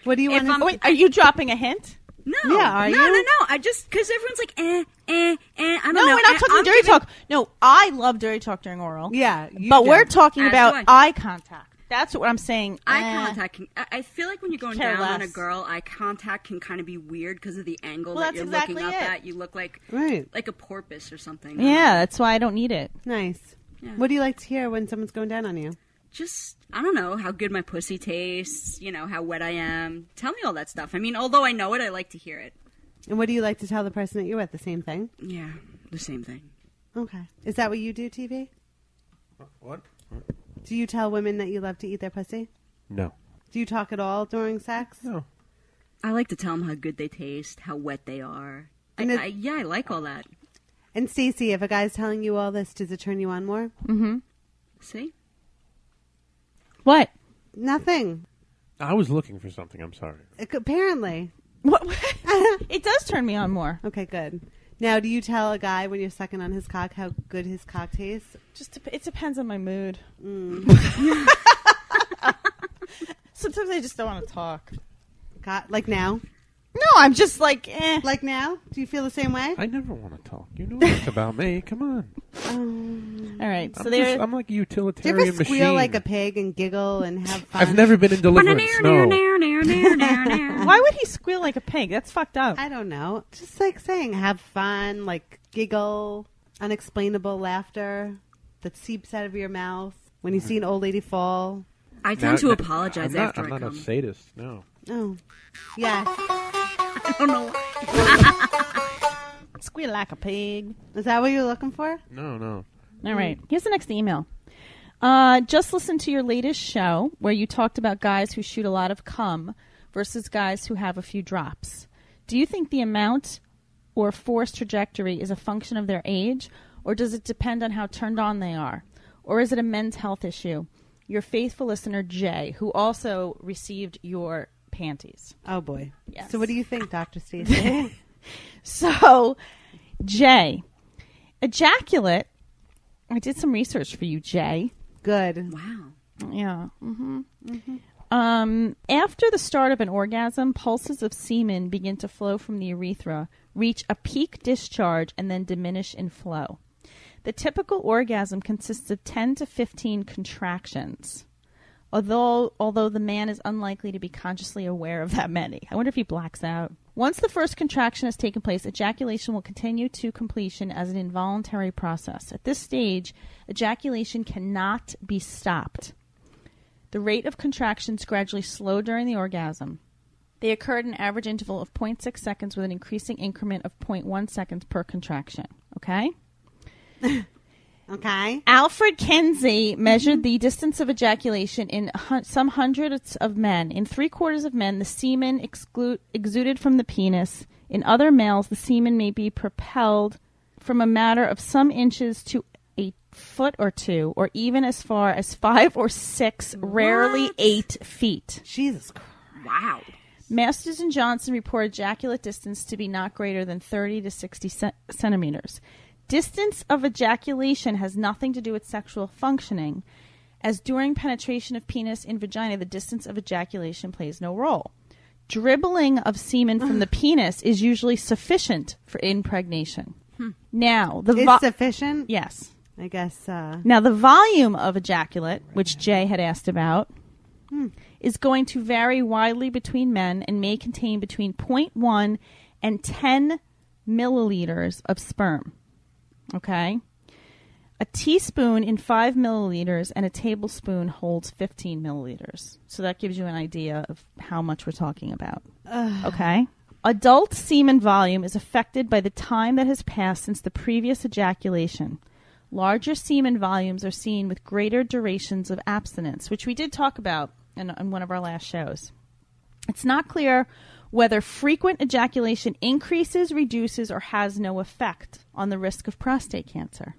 What do you want to... Wait, are you dropping a hint? No. Yeah, are you? No. I just, because everyone's like, I don't know. No, we're not talking dirty talk. No, I love dirty talk during oral. Yeah. But we're talking As about do I. eye contact. That's what I'm saying. Eye contact can, I feel like when you're going Care down on a less. girl, eye contact can kind of be weird because of the angle Well, that that's you're looking exactly up it. at. You look like a porpoise or something. Yeah, that's why I don't need it. Nice. Yeah. What do you like to hear when someone's going down on you? Just, I don't know, how good my pussy tastes, how wet I am. Tell me all that stuff. I mean, although I know it, I like to hear it. And what do you like to tell the person that you're with? The same thing? Yeah, the same thing. Okay. Is that what you do, TV? What? Do you tell women that you love to eat their pussy? No. Do you talk at all during sex? No. I like to tell them how good they taste, how wet they are. I like all that. And Stacey, if a guy's telling you all this, does it turn you on more? Mm-hmm. See? What? Nothing. I was looking for something. I'm sorry. Apparently. What? It does turn me on more. Okay, good. Now, do you tell a guy when you're sucking on his cock how good his cock tastes? It depends on my mood. Mm. Sometimes I just don't want to talk. Like now? No, I'm just like, eh. Like now? Do you feel the same way? I never want to talk. You know it's about me. Come on. All right. So I'm like a Do you utilitarian ever machine. squeal like a pig and giggle and have fun? I've never been in Deliverance. No. Why would he squeal like a pig? That's fucked up. I don't know. Just like saying have fun, like giggle, unexplainable laughter that seeps out of your mouth when you see an old lady fall. I tend to apologize after I come. I'm not a sadist, no. Oh. Yeah. I don't know why. Squeal like a pig. Is that what you're looking for? No. All right. Here's the next email. Just listen to your latest show where you talked about guys who shoot a lot of cum versus guys who have a few drops. Do you think the amount or force trajectory is a function of their age, or does it depend on how turned on they are? Or is it a men's health issue? Your faithful listener, Jay, who also received your panties. Oh, boy. Yes. So what do you think, Dr. Stacey? So, Jay, ejaculate. I did some research for you, Jay. Good. Wow. Yeah. After the start of an orgasm, pulses of semen begin to flow from the urethra, reach a peak discharge, and then diminish in flow. The typical orgasm consists of 10 to 15 contractions, although the man is unlikely to be consciously aware of that many. I wonder if he blacks out. Once the first contraction has taken place, ejaculation will continue to completion as an involuntary process. At this stage, ejaculation cannot be stopped. The rate of contractions gradually slow during the orgasm. They occur at an average interval of 0.6 seconds with an increasing increment of 0.1 seconds per contraction. Okay? Okay. Alfred Kinsey measured the distance of ejaculation in some hundreds of men. In 3/4 of men, the semen exuded from the penis. In other males, the semen may be propelled from a matter of some inches to a foot or two, or even as far as 5 or 6, rarely 8 feet. Jesus Christ. Wow. Masters and Johnson report ejaculate distance to be not greater than 30 to 60 centimeters. Distance of ejaculation has nothing to do with sexual functioning, as during penetration of penis in vagina, the distance of ejaculation plays no role. Dribbling of semen from the penis is usually sufficient for impregnation. Now, it's sufficient? Yes. I guess. Now, the volume of ejaculate, which Jay had asked about, is going to vary widely between men and may contain between 0.1 and 10 milliliters of sperm. Okay? A teaspoon in 5 milliliters and a tablespoon holds 15 milliliters. So that gives you an idea of how much we're talking about. Okay? Adult semen volume is affected by the time that has passed since the previous ejaculation. Larger semen volumes are seen with greater durations of abstinence, which we did talk about in one of our last shows. It's not clear whether frequent ejaculation increases, reduces, or has no effect on the risk of prostate cancer.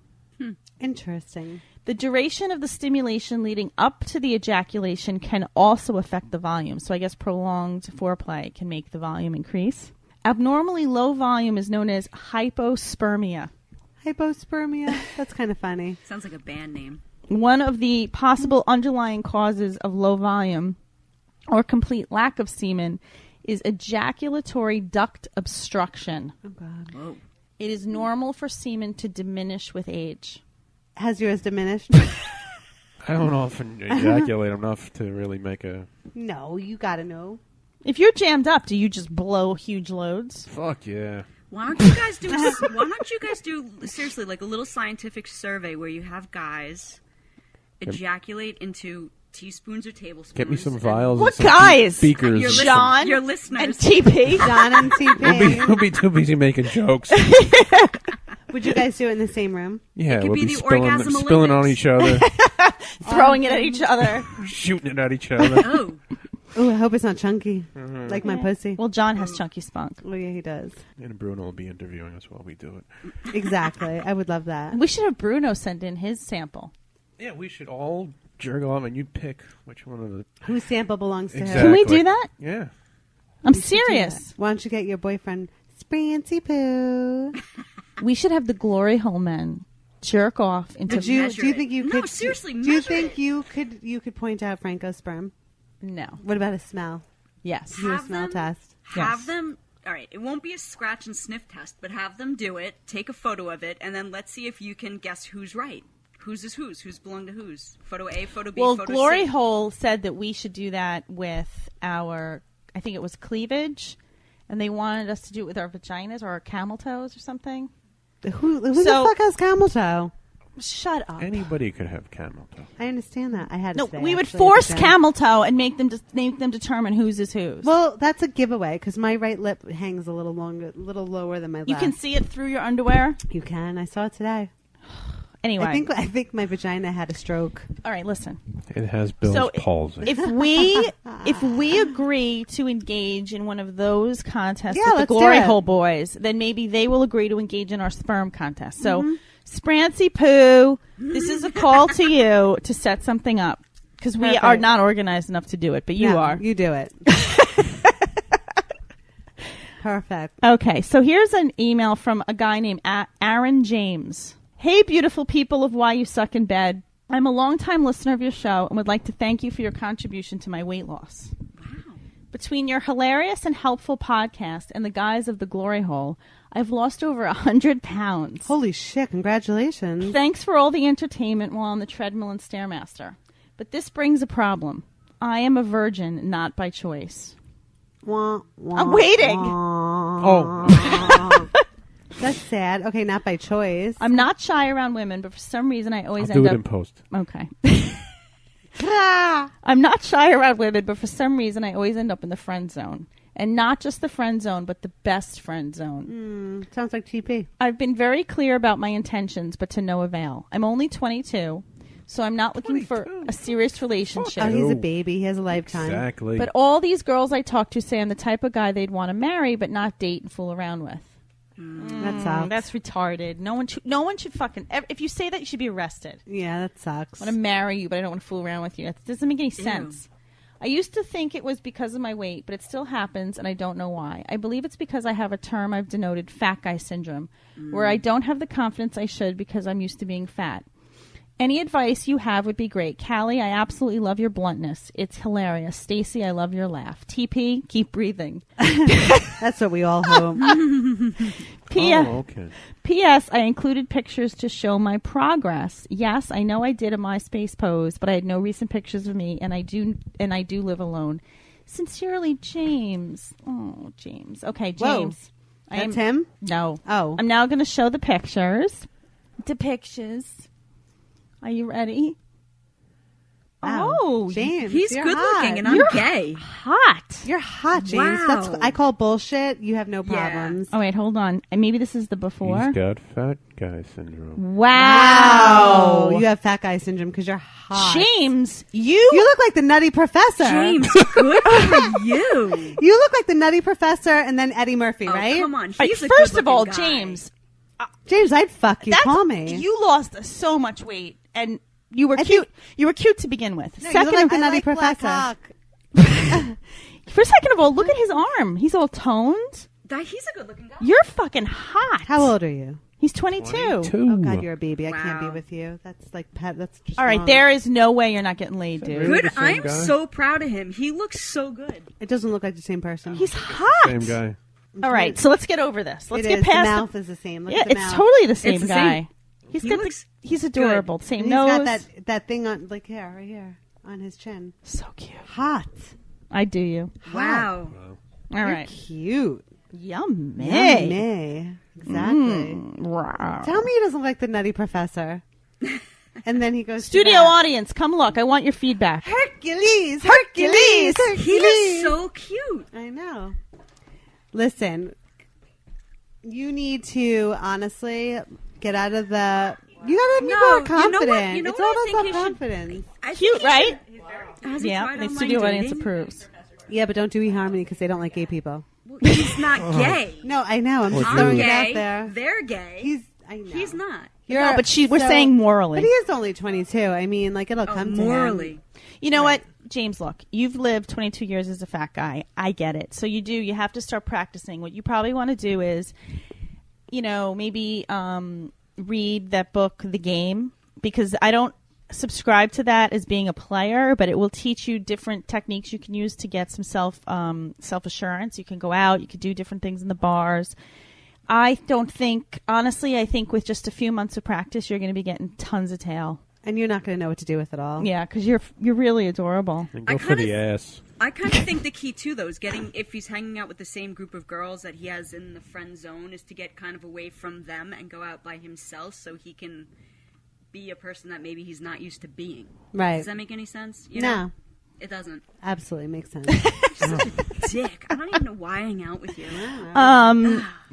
Interesting. The duration of the stimulation leading up to the ejaculation can also affect the volume. So I guess prolonged foreplay can make the volume increase. Abnormally low volume is known as hypospermia. Hypospermia? That's kind of funny. Sounds like a band name. One of the possible underlying causes of low volume or complete lack of semen is ejaculatory duct obstruction. Oh, God. Whoa. It is normal for semen to diminish with age. Has yours diminished? I don't often ejaculate enough to really make a... No, you gotta know. If you're jammed up, do you just blow huge loads? Fuck yeah. Why don't you guys do seriously like a little scientific survey where you have guys ejaculate into teaspoons or tablespoons? Get me some vials. What and some guys? Speakers. John your listeners. and TP. John and TP. We'll be too busy making jokes. Would you guys do it in the same room? Yeah, could we'll be be the spilling orgasm on Olympics. each other, Throwing it at each other. shooting it at each other. Oh. Oh, I hope it's not chunky. Like my pussy. Well, John has chunky spunk. Oh, yeah, he does. And Bruno will be interviewing us while we do it. Exactly. I would love that. We should have Bruno send in his sample. Yeah, we should all jerk off and you pick which one of the... Whose sample belongs to Exactly. Can we do that? Yeah. I'm We should do serious. that. Why don't you get your boyfriend Sprancy Poo? We should have the glory hole men jerk off into... Do you Measure think you it. could... No, seriously, Do you measure think it. you could point out Franco's sperm? No. What about a smell? Yes. Do a Have smell them- test. Have Yes. them. All right, it won't be a scratch and sniff test, but have them do it. Take a photo of it, and then let's see if you can guess who's right. Whose is whose belong to whose. Photo A, photo B, Well, photo Glory C. Hole said that we should do that with our, I think it was cleavage, and they wanted us to do it with our vaginas or our camel toes or something. Who the So- fuck has camel toe? Shut up. Anybody could have camel toe. I understand that. I had No, to say, we would actually, force today. camel toe and make them determine whose is whose. Well, that's a giveaway because my right lip hangs a little lower than my left. You can see it through your underwear. You can. I saw it today. Anyway, I think my vagina had a stroke. all right, listen. It has Bill's So palsy. if we agree to engage in one of those contests Yeah, with the let's do Glory it. Hole boys, then maybe they will agree to engage in our sperm contest. So, Sprancy Poo, this is a call to you to set something up because we Perfect. are not organized enough to do it, but you No, are. You do it. Perfect. Okay, so here's an email from a guy named Aaron James. Hey, beautiful people of Why You Suck in Bed. I'm a longtime listener of your show and would like to thank you for your contribution to my weight loss. Wow. Between your hilarious and helpful podcast and the guys of the Glory Hole, I've lost over 100 pounds. Holy shit! Congratulations. Thanks for all the entertainment while on the treadmill and Stairmaster. But this brings a problem. I am a virgin, not by choice. I'm waiting. Oh. That's sad. Okay, not by choice. I'm not shy around women, but for some reason I always I'll end do it up... in post. Okay. I'm not shy around women, but for some reason I always end up in the friend zone. And not just the friend zone, but the best friend zone. Sounds like TP. I've been very clear about my intentions, but to no avail. I'm only 22, so I'm not looking for a serious relationship. Oh, he's a baby. He has a lifetime. Exactly. But all these girls I talk to say I'm the type of guy they'd want to marry, but not date and fool around with. That sucks. That's retarded. No one should fucking... If you say that, you should be arrested. Yeah, that sucks. I want to marry you, but I don't want to fool around with you. That doesn't make any sense. I used to think it was because of my weight, but it still happens, and I don't know why. I believe it's because I have a term I've denoted fat guy syndrome, where I don't have the confidence I should because I'm used to being fat. Any advice you have would be great. Cali, I absolutely love your bluntness. It's hilarious. Stacy, I love your laugh. TP, keep breathing. That's what we all hope. Okay. P.S. I included pictures to show my progress. Yes, I know I did a MySpace pose, but I had no recent pictures of me, and I do live alone. Sincerely, James. Oh, James. Okay, James. Whoa. That's him? No. Oh. I'm now going to show the pictures. Are you ready? Wow. Oh, James, He's you're good hot. looking, and I'm You're gay. hot. You're hot, James. Wow. I call bullshit. You have no Yeah. problems. Oh, wait, hold on. And maybe this is the before. He's got fat guy syndrome. Wow. You have fat guy syndrome because you're hot. James, You look like the Nutty Professor. James, good for you. You look like the Nutty Professor and then Eddie Murphy, Oh, right? come on. He's Right, a first of good-looking all, guy. James, James, I'd fuck you. Call me. You lost so much weight, and you were cute. You were cute to begin with. No, you look like the Nutty Professor. For second of all, look at his arm. He's all toned. He's a good-looking guy. You're fucking hot. How old are you? He's 22. Oh God, you're a baby. I can't be Wow. with you. That's like pet. That's just All right, wrong. there is no way you're not getting laid, dude. Really Good. the same I'm guy? so proud of him. He looks so good. It doesn't look like the same person. He's hot. Same guy. All right, so let's get over this. Let's It get is. past the mouth is the same. Look Yeah, at the it's mouth. totally the same It's the guy. same. He's He got looks he's adorable. And Same he's nose. got that thing on like here, right here, on his chin. So cute. Hot. I do you. Wow. All You're right. cute. Yummy. Yummy. Exactly. Wow. Tell me he doesn't look like the Nutty Professor. And then he goes Studio to that. audience, come look. I want your feedback. Hercules. He looks so cute. I know. Listen, you need to honestly get out of the. You gotta be No, more you know confident. what? You know It's what all I about think he should- self-confidence. Cute, right? Has he Yeah, tried the online studio audience dating? approves. Yeah, but don't do eHarmony because they don't like gay people. Well, he's not gay. No, I know. I'm just I'm throwing it gay. out there. They're gay. I know. He's not. No, but we're saying morally. But he is only 22. I mean, like, it'll come to him. Morally. You know what, James, look, you've lived 22 years as a fat guy. I get it. So you have to start practicing. What you probably want to do is, maybe read that book, The Game, because I don't subscribe to that as being a player, but it will teach you different techniques you can use to get some self-assurance. You can go out, you can do different things in the bars. I think with just a few months of practice, you're going to be getting tons of tail. And you're not going to know what to do with it all. Yeah, because you're really adorable. And go for the ass. I kind of think the key too, though, is if he's hanging out with the same group of girls that he has in the friend zone, is to get kind of away from them and go out by himself so he can be a person that maybe he's not used to being. Right. Does that make any sense? No. It doesn't. Absolutely makes sense. Such a dick. I don't even know why I hang out with you.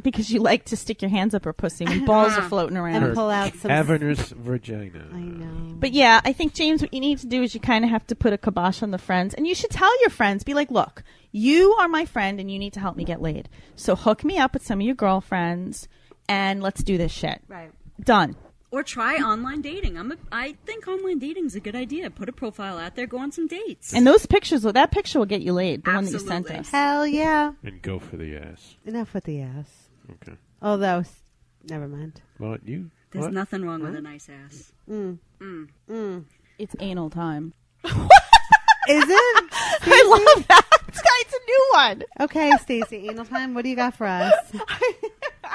Because you like to stick your hands up her pussy when balls are floating around. And pull out some cavernous vagina. I know. But yeah, I think, James, what you need to do is you kind of have to put a kibosh on the friends. And you should tell your friends, be like, look, you are my friend and you need to help me get laid. So hook me up with some of your girlfriends and let's do this shit. Right. Done. Or try online dating. I think online dating is a good idea. Put a profile out there, go on some dates. And that picture will get you laid, the one that you sent Absolutely. us. Hell yeah. And go for the ass. Enough with the ass. Okay. Although, never mind. Well, There's what? nothing wrong with a nice ass. It's anal time. Is it? I love that. It's a new one. Okay, Stacey, anal time. What do you got for us?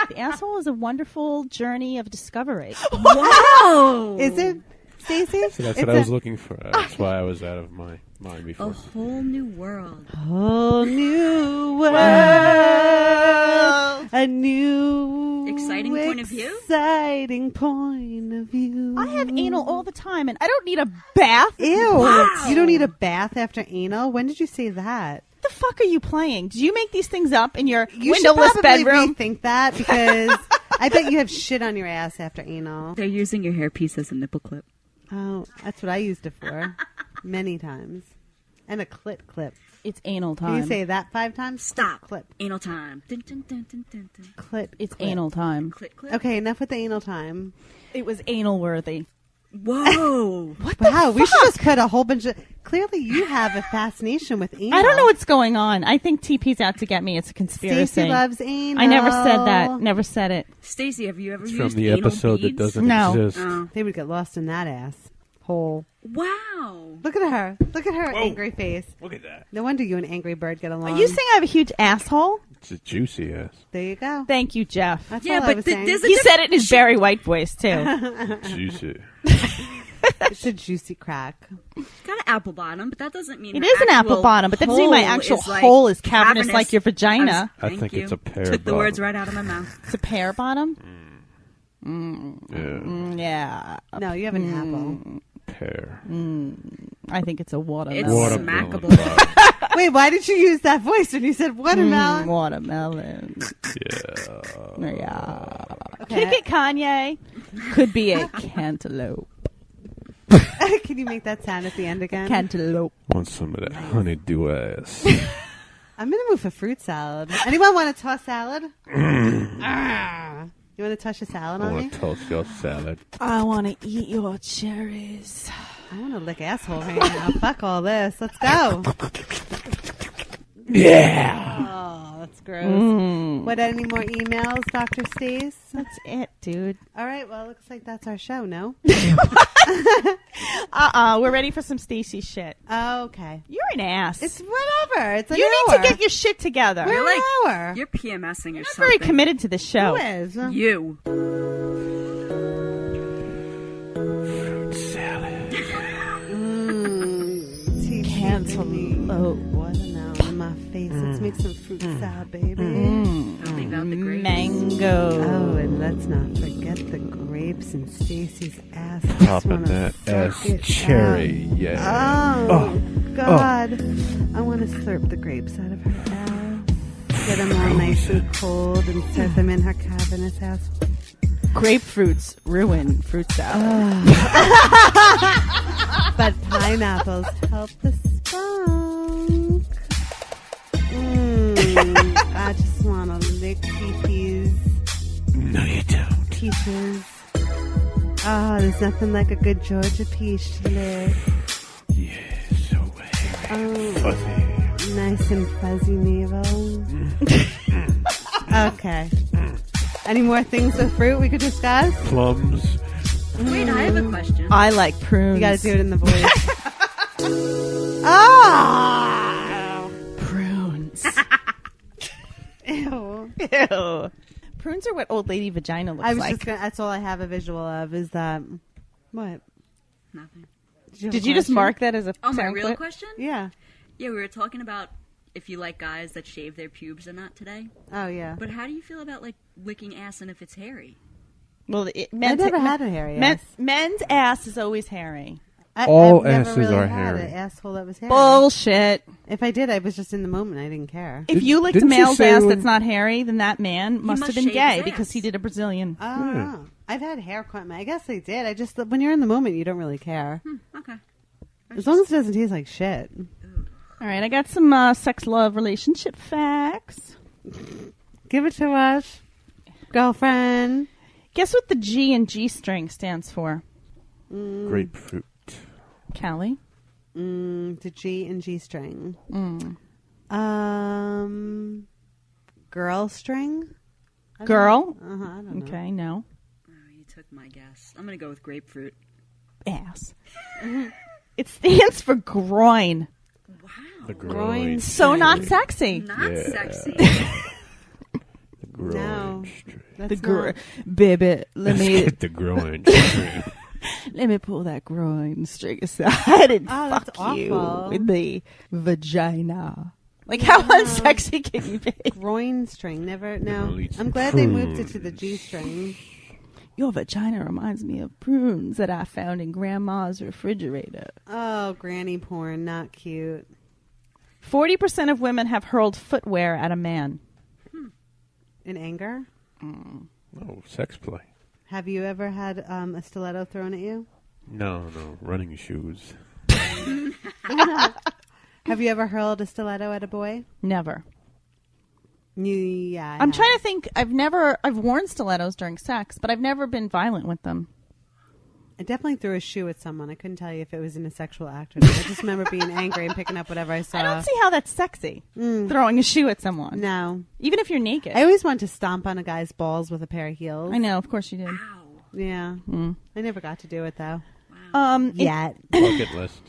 The asshole is a wonderful journey of discovery. Wow! Is it, Stacey? So that's what I was looking for. That's why I was out of my mind before. A whole new world. Whole new world. A new Exciting point of view? Exciting point of view. I have anal all the time, and I don't need a bath. Ew. Wow. You don't need a bath after anal? When did you say that? What the fuck are you playing? Did you make these things up in your You windowless should probably bedroom? rethink that because I bet you have shit on your ass after anal. They're using your hairpiece as a nipple clip. Oh, that's what I used it for. Many times. And a clit clip. It's anal Can time. you say that 5 times? Stop. Clip. Anal time. Dun, dun, dun, dun, dun, dun. Clit. It's clip. anal time. Click, click. Okay, enough with the anal time. It was anal worthy. Whoa. Wow, we should just put a whole bunch of... Clearly you have a fascination with anal. I don't know what's going on. I think TP's out to get me. It's a conspiracy. Stacey loves anal. I never said that. Never said it. Stacey, have you ever It's used from the anal episode beads? that doesn't No. exist. Oh. They would get lost in that ass hole. Wow. Look at her. Look at her angry face. Look at that. No wonder you and Angry Bird get along. Are you saying I have a huge asshole? It's a juicy ass. There you go. Thank you, Jeff. That's Yeah, all I but was saying. there's a He said it in his Barry White voice, too. Juicy. It's a juicy crack. It's got an apple bottom, but that doesn't mean It her is an actual apple bottom, but that doesn't mean my hole actual is, like, hole is cavernous like your vagina. I Thank think you. it's a pear Took the bottom. words right out of my mouth. It's a pear bottom? Yeah. Yeah. No, you have an apple. Pear. I think it's a It's watermelon. Watermelon. smackable. Wait, why did you use that voice when you said watermelon? Watermelon. Yeah. Yeah. Okay. Kick it, Kanye. Could be a cantaloupe. Can you make that sound at the end again? Cantaloupe. Want some of that honeydew ass. I'm going to move for fruit salad. Anyone want to toss salad? You want to touch a salad I on me? want to toast your salad. I want to eat your cherries. I want to lick asshole right now. Fuck all this. Let's go. Yeah. Oh, that's gross. What, any more emails, Dr. Stace? That's it, dude. All right, well, it looks like that's our show, no? We're ready for some Stacy shit. Okay. You're an ass. It's whatever. It's an you hour. need to get your shit together. We're You're like, an hour. you're PMSing or You're something. very committed to the show. Who is? You. Cantaloupe. Watermelon in my face. Let's make some fruit salad, baby. Don't leave out the grapes. Mango. Oh, and let's not forget the grapes and Stacy's ass. I just Popping wanna that slurp ass it cherry. out. Yeah. Oh, God. I want to slurp the grapes out of her ass. Get them all nice and cold and set them in her cavernous ass. Grapefruits ruin fruit salad. But pineapples help the spunk. I just want to lick peaches. No, you don't. Peaches. Oh, there's nothing like a good Georgia peach to lick. Yeah, so hairy, fuzzy. Nice and fuzzy navel. Okay. Any more things with fruit we could discuss? Plums. Wait, I have a question. I like prunes. You got to do it in the voice. Ah! Prunes. Ew. Ew. Prunes are what old lady vagina looks I was like. just gonna, that's all I have a visual of is that. What? Nothing. Did you just mark that as a Oh, my sound real clip? question? Yeah. Yeah, we were talking about if you like guys that shave their pubes or not today. Oh, yeah. But how do you feel about, like, licking ass and if it's hairy? Well, I never had a hairy ass. Men's ass is always hairy. All I've never asses really are had hairy. an asshole that was hairy. Bullshit. If I did, I was just in the moment. I didn't care. If you licked a didn't you male's say ass when- that's not hairy, then that man must have must been shave gay his because ass. he did a Brazilian. Oh, I've had hair cut. I guess I did. I just when you're in the moment, you don't really care. Okay. As long as it doesn't taste like shit. All right, I got some sex, love, relationship facts. Give it to us, girlfriend. Guess what the G in G string stands for? Grapefruit. Callie? The G and G string. Girl string. Girl? I don't know. Okay, no. Oh, you took my guess. I'm going to go with grapefruit. Ass. It stands for groin. Wow. The groin. So not sexy. Not Yeah. sexy. The groin. No. string. That's The not- groin. Baby, let Let's me get the groin. string. let me pull that groin string aside and Oh, that's fuck you awful. in the vagina. Like, how unsexy can you be? Groin string. Never. No. Gonna eat some I'm glad they moved it to the G string. Your vagina reminds me of prunes that I found in Grandma's refrigerator. Oh, granny porn. Not cute. 40% of women have hurled footwear at a man. In anger. Oh, sex play. Have you ever had a stiletto thrown at you? No, running shoes. Have you ever hurled a stiletto at a boy? Never. Yeah. I'm trying to think. I've worn stilettos during sex, but I've never been violent with them. I definitely threw a shoe at someone. I couldn't tell you if it was in a sexual act or not. I just remember being angry and picking up whatever I saw. I don't see how that's sexy. Throwing a shoe at someone. No. Even if you're naked. I always wanted to stomp on a guy's balls with a pair of heels. I know, of course you did. Wow. Yeah. I never got to do it, though. Yet. Bucket list.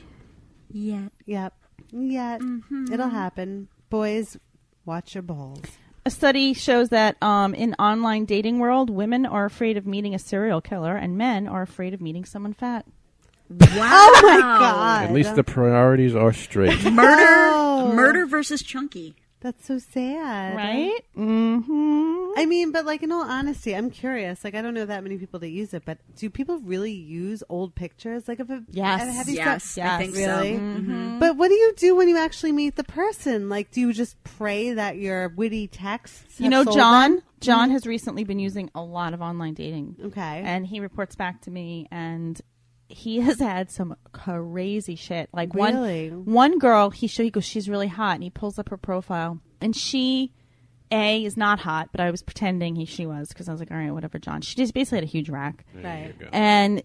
Yet. Yep. It'll happen. Boys, watch your balls. A study shows that in online dating world, women are afraid of meeting a serial killer and men are afraid of meeting someone fat. Wow. Oh, my God. At least the priorities are straight. Murder versus chunky. That's so sad. Right? Mm-hmm. I mean, but like in all honesty, I'm curious. Like I don't know that many people that use it, but do people really use old pictures? Like of a Yes. Yes, I think really? so. Mm-hmm. But what do you do when you actually meet the person? Like, do you just pray that your witty texts? You know, have sold John has recently been using a lot of online dating. Okay. And he reports back to me, and he has had some crazy shit. Like Really? one girl, he goes, she's really hot, and he pulls up her profile, and she, is not hot, but I was pretending she was, because I was like, all right, whatever, John. She just basically had a huge rack. Right. And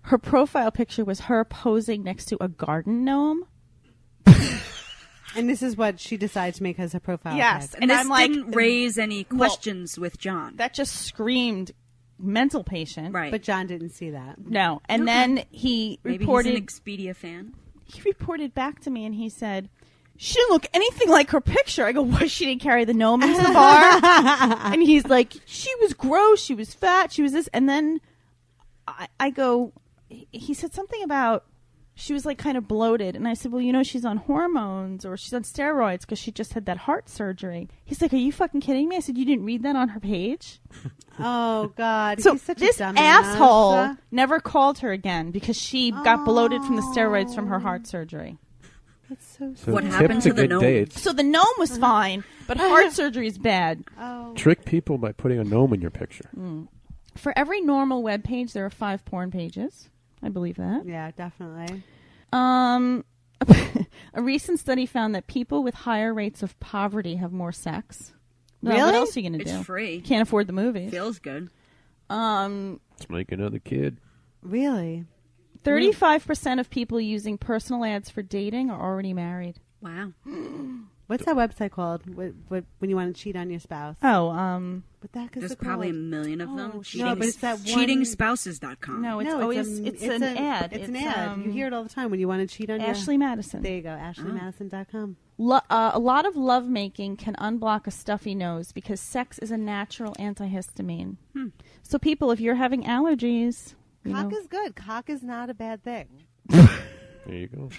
her profile picture was her posing next to a garden gnome. And this is what she decides to make as her profile. Yes. pic. And this I'm like, didn't raise any questions with John. That just screamed mental patient. Right. But John didn't see that. No. And then he Maybe reported. he's an Expedia fan. He reported back to me and he said, she didn't look anything like her picture. I go, what? She didn't carry the gnome into the bar? And he's like, she was gross. She was fat. She was this. And then I go, he said something about she was like kind of bloated. And I said, well, you know, she's on hormones or she's on steroids because she just had that heart surgery. He's like, are you fucking kidding me? I said, you didn't read that on her page? Oh, God. So He's such this a dumbass. asshole never called her again because she got bloated from the steroids from her heart surgery. That's so So What tip happened to the good gnome? dates. So the gnome was fine, but heart surgery is bad. Trick people by putting a gnome in your picture. For every normal web page, there are 5 porn pages. I believe that. Yeah, definitely. A recent study found that people with higher rates of poverty have more sex. Well, Really? what else are you going to do? It's free. Can't afford the movies. Feels good. Let's make another kid. Really? 35% of people using personal ads for dating are already married. Wow. What's that website called? What when you want to cheat on your spouse? Oh, What the heck is There's it probably a called? million of them. No, but it's that one- cheatingspouses.com. no, it's always it's an ad. It's an ad. You hear it all the time when you want to cheat on Ashley Madison. There you go, AshleyMadison.com. A lot of lovemaking can unblock a stuffy nose because sex is a natural antihistamine. So people, if you're having allergies, you Cock know, is good. Cock is not a bad thing. There you go.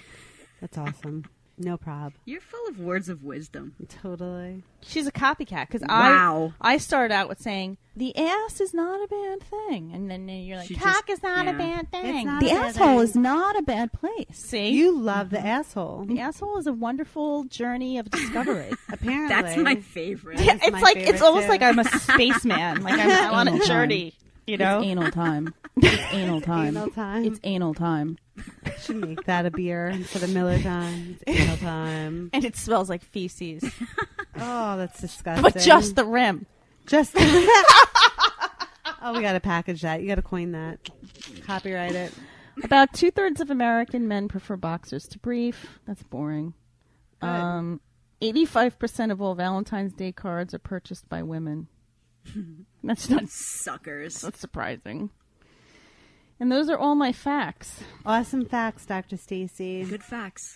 That's awesome. No prob. You're full of words of wisdom. Totally. she's a copycat because Wow. I started out with saying the ass is not a bad thing, and then you're like, She cock just- is not a yeah. bad thing. It's not The a bad asshole thing. is not a bad place. See, You love the asshole. the asshole is a wonderful journey of discovery. Apparently. That's my favorite. Yeah. It's my like it's favorite, almost too. like I'm a spaceman. Like I'm on a Anal journey. You know, It's anal time. It's anal time. Anal time. It's anal time. Should make that a beer instead of Miller time. It's anal time. and it smells like feces, Oh, that's disgusting. but just the rim. Just. Oh, we got to package that. You got to coin that. Copyright it. About 2/3 of American men prefer boxers to brief. That's boring. Good. 85% of all Valentine's Day cards are purchased by women. That's not Suckers. that's surprising. And those are all my facts. Awesome facts, Dr. Stacy. Good facts.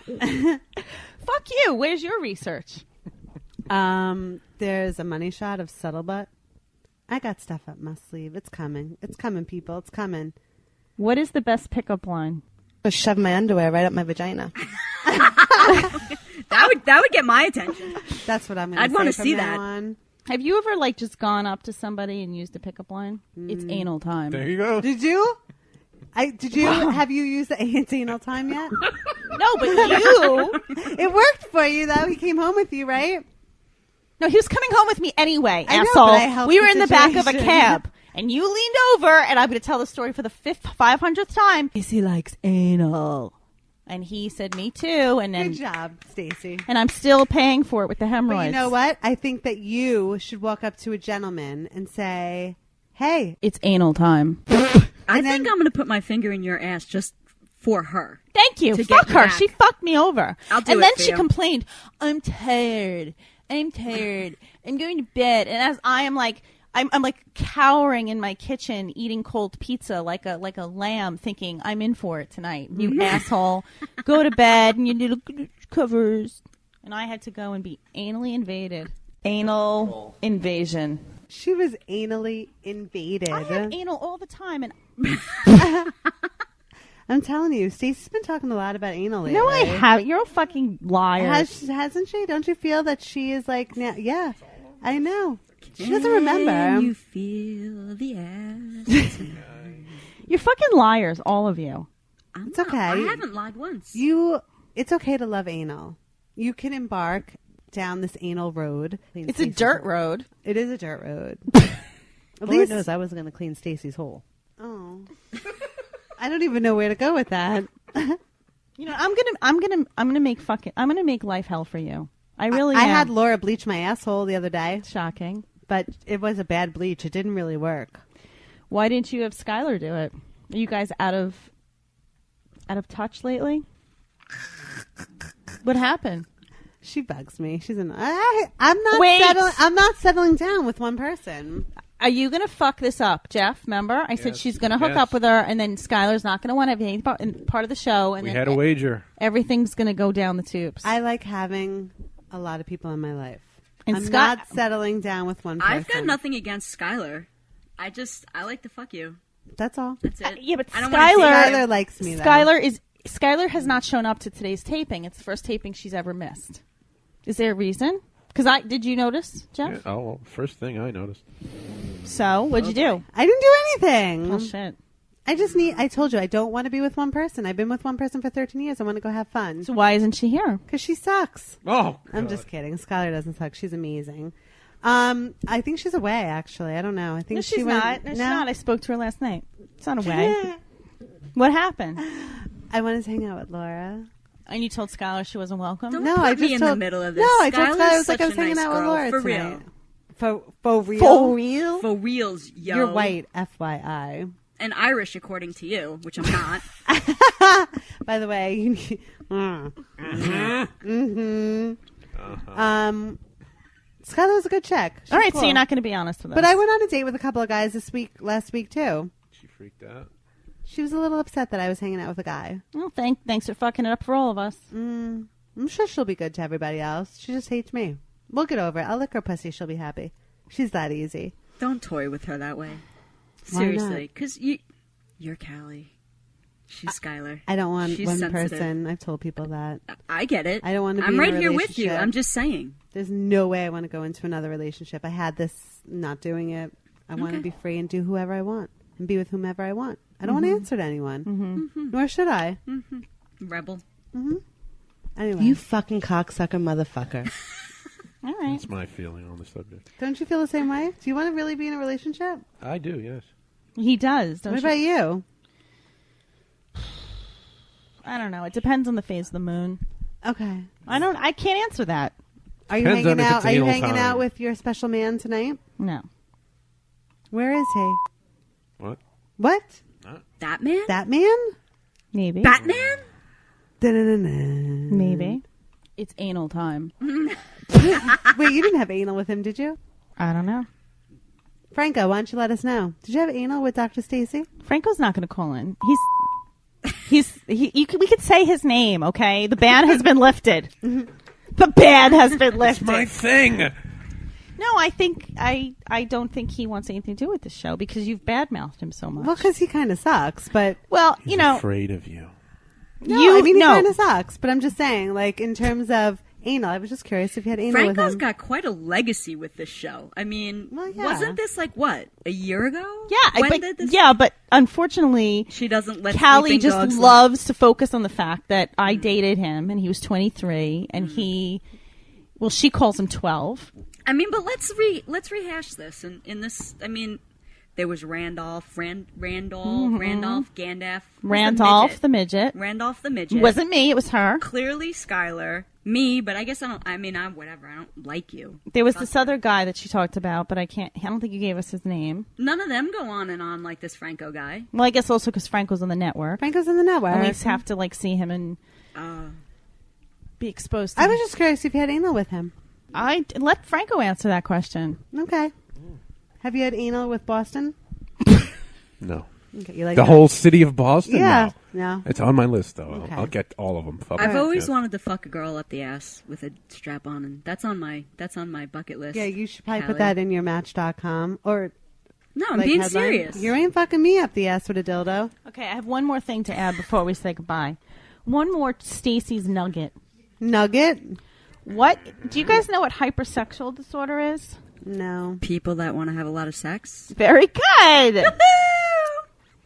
Fuck you. Where's your research? There's a money shot of Subtlebutt. I got stuff up my sleeve. It's coming. It's coming, people. It's coming. What is the best pickup line? Just shove my underwear right up my vagina. That would get my attention. That's what I'm going to I'd say wanna from see now that. on. Have you ever like just gone up to somebody and used a pickup line? It's anal time. There you go. Did you? Have you used the anal time yet? No, but you. It worked for you, though. He came home with you, right? No, he was coming home with me anyway, I know, asshole. but I helped We were the in the back of a situation. cab, and you leaned over, and I'm going to tell the story for the 500th time. Is he likes anal? And he said, me too. And then, Good job, Stacy. and I'm still paying for it with the But hemorrhoids. you know what? I think that you should walk up to a gentleman and say, Hey, It's anal time. I think I'm going to put my finger in your ass just for her. Thank you. To Fuck get you her. back. She fucked me over. I'll do and it then for she you. complained, I'm tired. I'm going to bed. And as I am like, I'm like cowering in my kitchen, eating cold pizza like a lamb, thinking I'm in for it tonight. You asshole, go to bed and you little covers. And I had to go and be anally invaded. Anal invasion. she was anally invaded. I have anal all the time, and I'm telling you, Stacey's been talking a lot about anal lately. no, I haven't. You're a fucking liar. Hasn't she? Don't you feel that she is like, yeah, I know. She doesn't remember. Can you feel the ass? You're fucking liars, all of you. It's okay. I haven't lied once. It's okay to love anal. You can embark down this anal road. It's a dirt road. It is a dirt road. At Lord least knows I wasn't going to clean Stacy's hole. Oh, I don't even know where to go with that. You know, I'm gonna make life hell for you. I really I am. had Laura bleach my asshole the other day, Shocking. but it was a bad bleach. It didn't really work. Why didn't you have Skylar do it? Are you guys out of touch lately? What happened? She bugs me. She's I'm not Wait. I'm not settling down with one person. Are you going to fuck this up, Jeff? Remember? I said Yes. she's going to hook Yes. up with her, and then Skylar's not going to want to have any part of the show. And We then had a wager. everything's going to go down the tubes. I like having a lot of people in my life. And I'm Scott- not settling down with one person. I've got nothing against Skylar. I like to fuck you. That's all. That's it. yeah, but I don't wanna Skylar, date Skylar likes me, though. Skylar has not shown up to today's taping. It's the first taping she's ever missed. Is there a reason? Because did you notice, Jeff? Yeah, well, first thing I noticed. So what'd you do? I didn't do anything. Oh shit! I told you, I don't want to be with one person. I've been with one person for 13 years. I want to go have fun. So why isn't she here? Because she sucks. Oh, I'm just kidding. Skylar doesn't suck. She's amazing. I think she's away, actually. I don't know. I think No, she she's went, not. No, she's not. I spoke to her last night. It's on a way. What happened? I wanted to hang out with Laura. And you told Skylar she wasn't welcome? Don't No, put I me just in told, the middle of this. No, I told Skylar's Skylar I was such like I was a hanging nice out with girl. Laura For tonight. real. For real. For real? For reals, yo. You're white, FYI. And Irish, according to you, which I'm not. By the way, you need, Skylar was a good check. She's All right, cool. so you're not going to be honest with us. But I went on a date with a couple of guys last week too. She freaked out. She was a little upset that I was hanging out with a guy. Well, thanks for fucking it up for all of us. I'm sure she'll be good to everybody else. She just hates me. We'll get over it. I'll lick her pussy. She'll be happy. She's that easy. Don't toy with her that way. Why Seriously. Because you're Cali. She's Skylar. I don't want She's one sensitive. person. I've told people that. I get it. I don't want to be I'm in a right here with you. relationship. I'm just saying. There's no way I want to go into another relationship. I had this, not doing it. I want to Okay. be free and do whoever I want and be with whomever I want. I don't want to answer to anyone. Nor should I. Rebel. Anyway. You fucking cocksucker motherfucker. All right. That's my feeling on the subject. Don't you feel the same way? Do you want to really be in a relationship? I do, yes. He does. Don't What you? about you? I don't know. It depends on the phase of the moon. Okay. I can't answer that. Are you Depends on hanging if out? it's Are you anal hanging time. out with your special man tonight? No. Where is he? What? What? That man? That man? Maybe. Batman? Da-na-na-na. Maybe. It's anal time. Wait, you didn't have anal with him, did you? I don't know. Franco, why don't you let us know? Did you have anal with Dr. Stacy? Franco's not going to call in. We could say his name, okay? The ban has been lifted. The ban has been lifted. It's my thing. No, I don't think he wants anything to do with the show because you've badmouthed him so much. Well, because he kind of sucks, but... Well, He's you know... afraid of you. No, he kind of sucks, but I'm just saying, like, in terms of anal, I was just curious if you had anal with Franco's him. got quite a legacy with this show. I mean, yeah. wasn't this like what, a year ago? Yeah, When did this? but unfortunately, She doesn't let Cali sleeping just dogs loves to focus on the fact that I dated him and he was 23 and she calls him 12. I mean, but let's rehash this. In this, I mean, there was Randolph, Gandalf, Randolph the midget. Randolph the midget. It wasn't me, it was her. Clearly, Skylar. Me, but I guess I don't. I mean, I'm whatever. I don't like you. There was this other guy that she talked about, but I don't think you gave us his name. None of them go on and on like this Franco guy. Well, I guess also because Franco's on the network. Franco's on the network. And we just have to like see him and be exposed to I him. was just curious if you had anal with him. Let Franco answer that question. Okay. Have you had anal with Boston? No. Okay, you like the that? whole city of Boston? Yeah. No. It's on my list, though. Okay. I'll get all of them. I've always wanted to fuck a girl up the ass with a strap on, and that's on my bucket list. Yeah, you should probably Cali. put that in your Match.com or. No, I'm being serious. You ain't fucking me up the ass with a dildo. Okay, I have one more thing to add before we say goodbye. One more Stacy's nugget. Nugget? What? Do you guys know what hypersexual disorder is? No. People that want to have a lot of sex. Very good.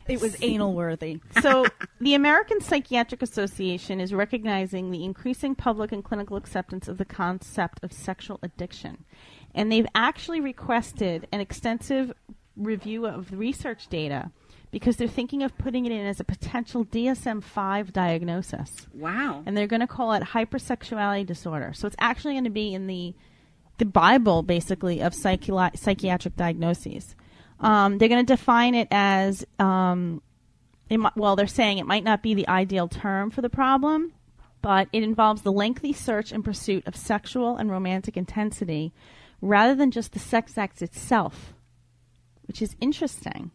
It was anal worthy. So the American Psychiatric Association is recognizing the increasing public and clinical acceptance of the concept of sexual addiction. And they've actually requested an extensive review of research data because they're thinking of putting it in as a potential DSM-5 diagnosis. Wow. And they're going to call it hypersexuality disorder. So it's actually going to be in the Bible, basically, of psychiatric diagnoses. They're going to define it as, they're saying it might not be the ideal term for the problem, but it involves the lengthy search and pursuit of sexual and romantic intensity rather than just the sex act itself, which is interesting.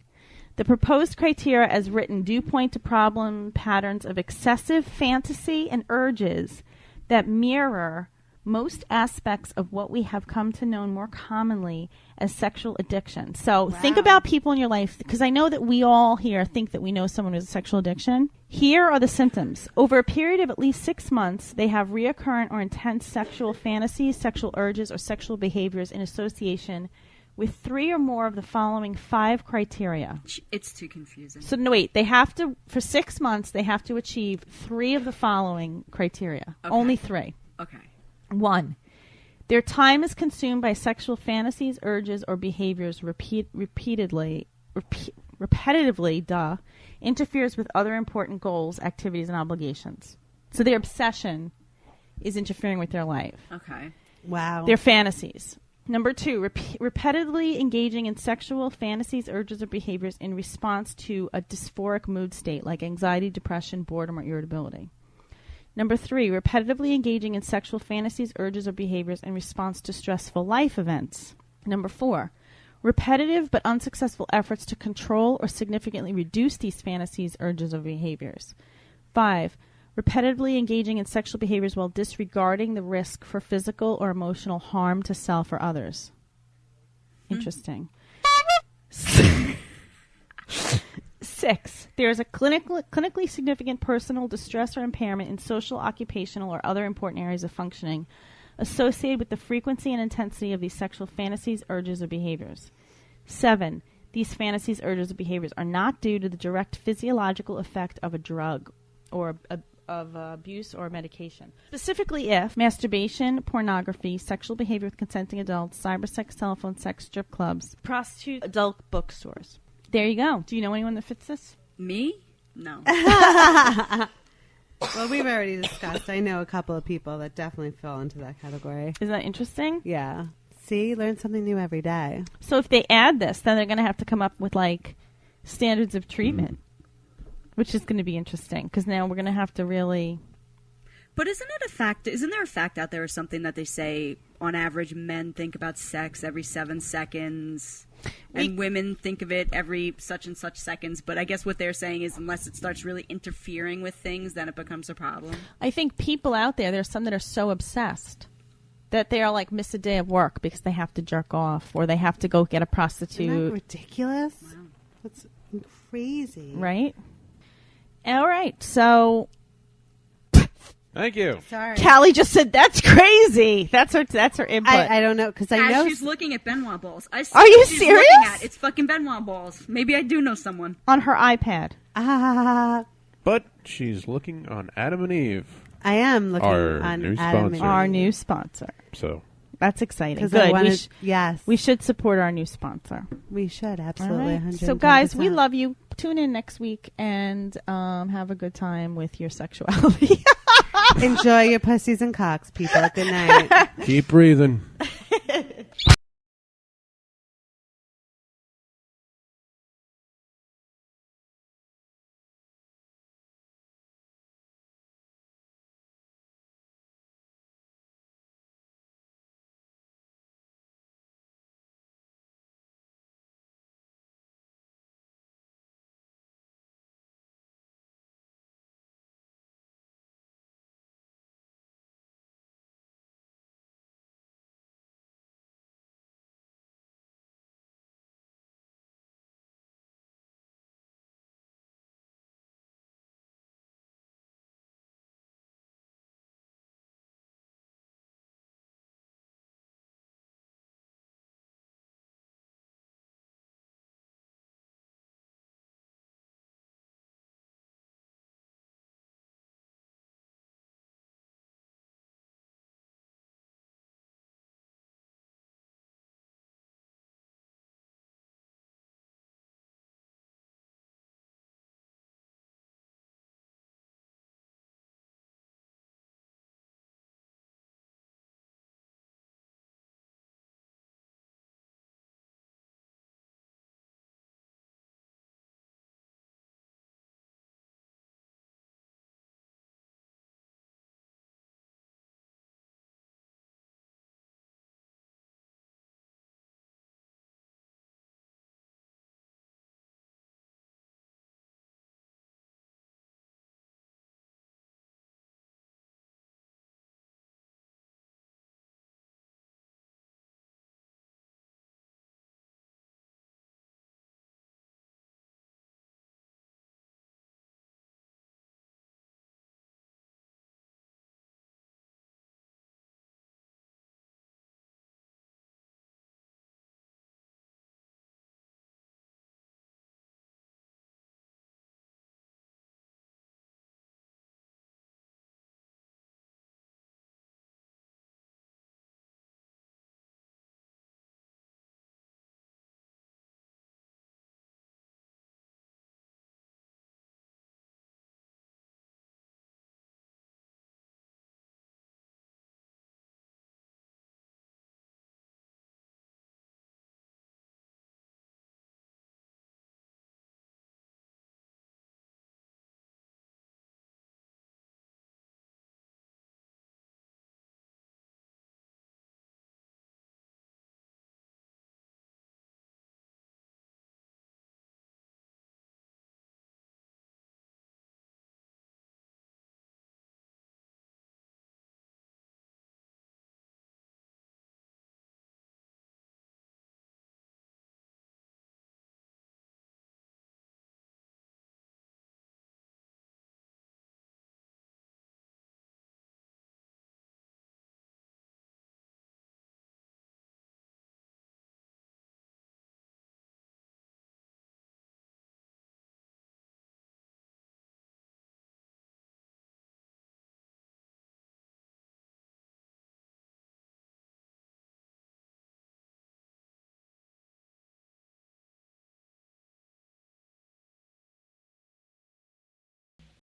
The proposed criteria as written do point to problem patterns of excessive fantasy and urges that mirror most aspects of what we have come to know more commonly as sexual addiction. So think about people in your life, because I know that we all here think that we know someone with a sexual addiction. Here are the symptoms. Over a period of at least 6 months, they have reoccurrent or intense sexual fantasies, sexual urges, or sexual behaviors in association with 3 or more of the following 5 criteria. It's too confusing. So no, wait, they have to, for 6 months, they have to achieve 3 of the following criteria. Okay. Only 3. Okay. 1, their time is consumed by sexual fantasies, urges, or behaviors repetitively, interferes with other important goals, activities, and obligations. So their obsession is interfering with their life. Okay. Wow. Their fantasies. Number 2, repetitively engaging in sexual fantasies, urges, or behaviors in response to a dysphoric mood state like anxiety, depression, boredom, or irritability. Number 3, repetitively engaging in sexual fantasies, urges, or behaviors in response to stressful life events. Number 4, repetitive but unsuccessful efforts to control or significantly reduce these fantasies, urges, or behaviors. 5, repetitively engaging in sexual behaviors while disregarding the risk for physical or emotional harm to self or others. Interesting. 6, there is a clinically significant personal distress or impairment in social, occupational, or other important areas of functioning associated with the frequency and intensity of these sexual fantasies, urges, or behaviors. 7, these fantasies, urges, or behaviors are not due to the direct physiological effect of a drug or of abuse or medication. Specifically if masturbation, pornography, sexual behavior with consenting adults, cybersex, telephone sex, strip clubs, prostitute, adult bookstores. There you go. Do you know anyone that fits this? Me? No. Well, we've already discussed. I know a couple of people that definitely fall into that category. Isn't that interesting? Yeah. See, learn something new every day. So if they add this, then they're going to have to come up with like standards of treatment, which is going to be interesting because now we're going to have to really. But isn't there a fact out there or something that they say on average men think about sex every 7 seconds and women think of it every such and such seconds? But I guess what they're saying is unless it starts really interfering with things, then it becomes a problem. I think people out there's some that are so obsessed that they are like miss a day of work because they have to jerk off or they have to go get a prostitute. Isn't that ridiculous? Wow. That's crazy. Right? All right. So thank you. Sorry. Callie just said that's crazy. That's her input. I don't know because I know she's looking at Benoit balls. I see Are you what she's serious? looking at. It's fucking Benoit balls. Maybe I do know someone. On her iPad. But she's looking on Adam and Eve. I am looking Our on new Adam sponsor. Our new sponsor. So that's exciting. 'Cause I Good. wanted- yes. We should support our new sponsor. We should, All absolutely. right. 110%. So, guys, we love you. Tune in next week and have a good time with your sexuality. Enjoy your pussies and cocks, people. Good night. Keep breathing.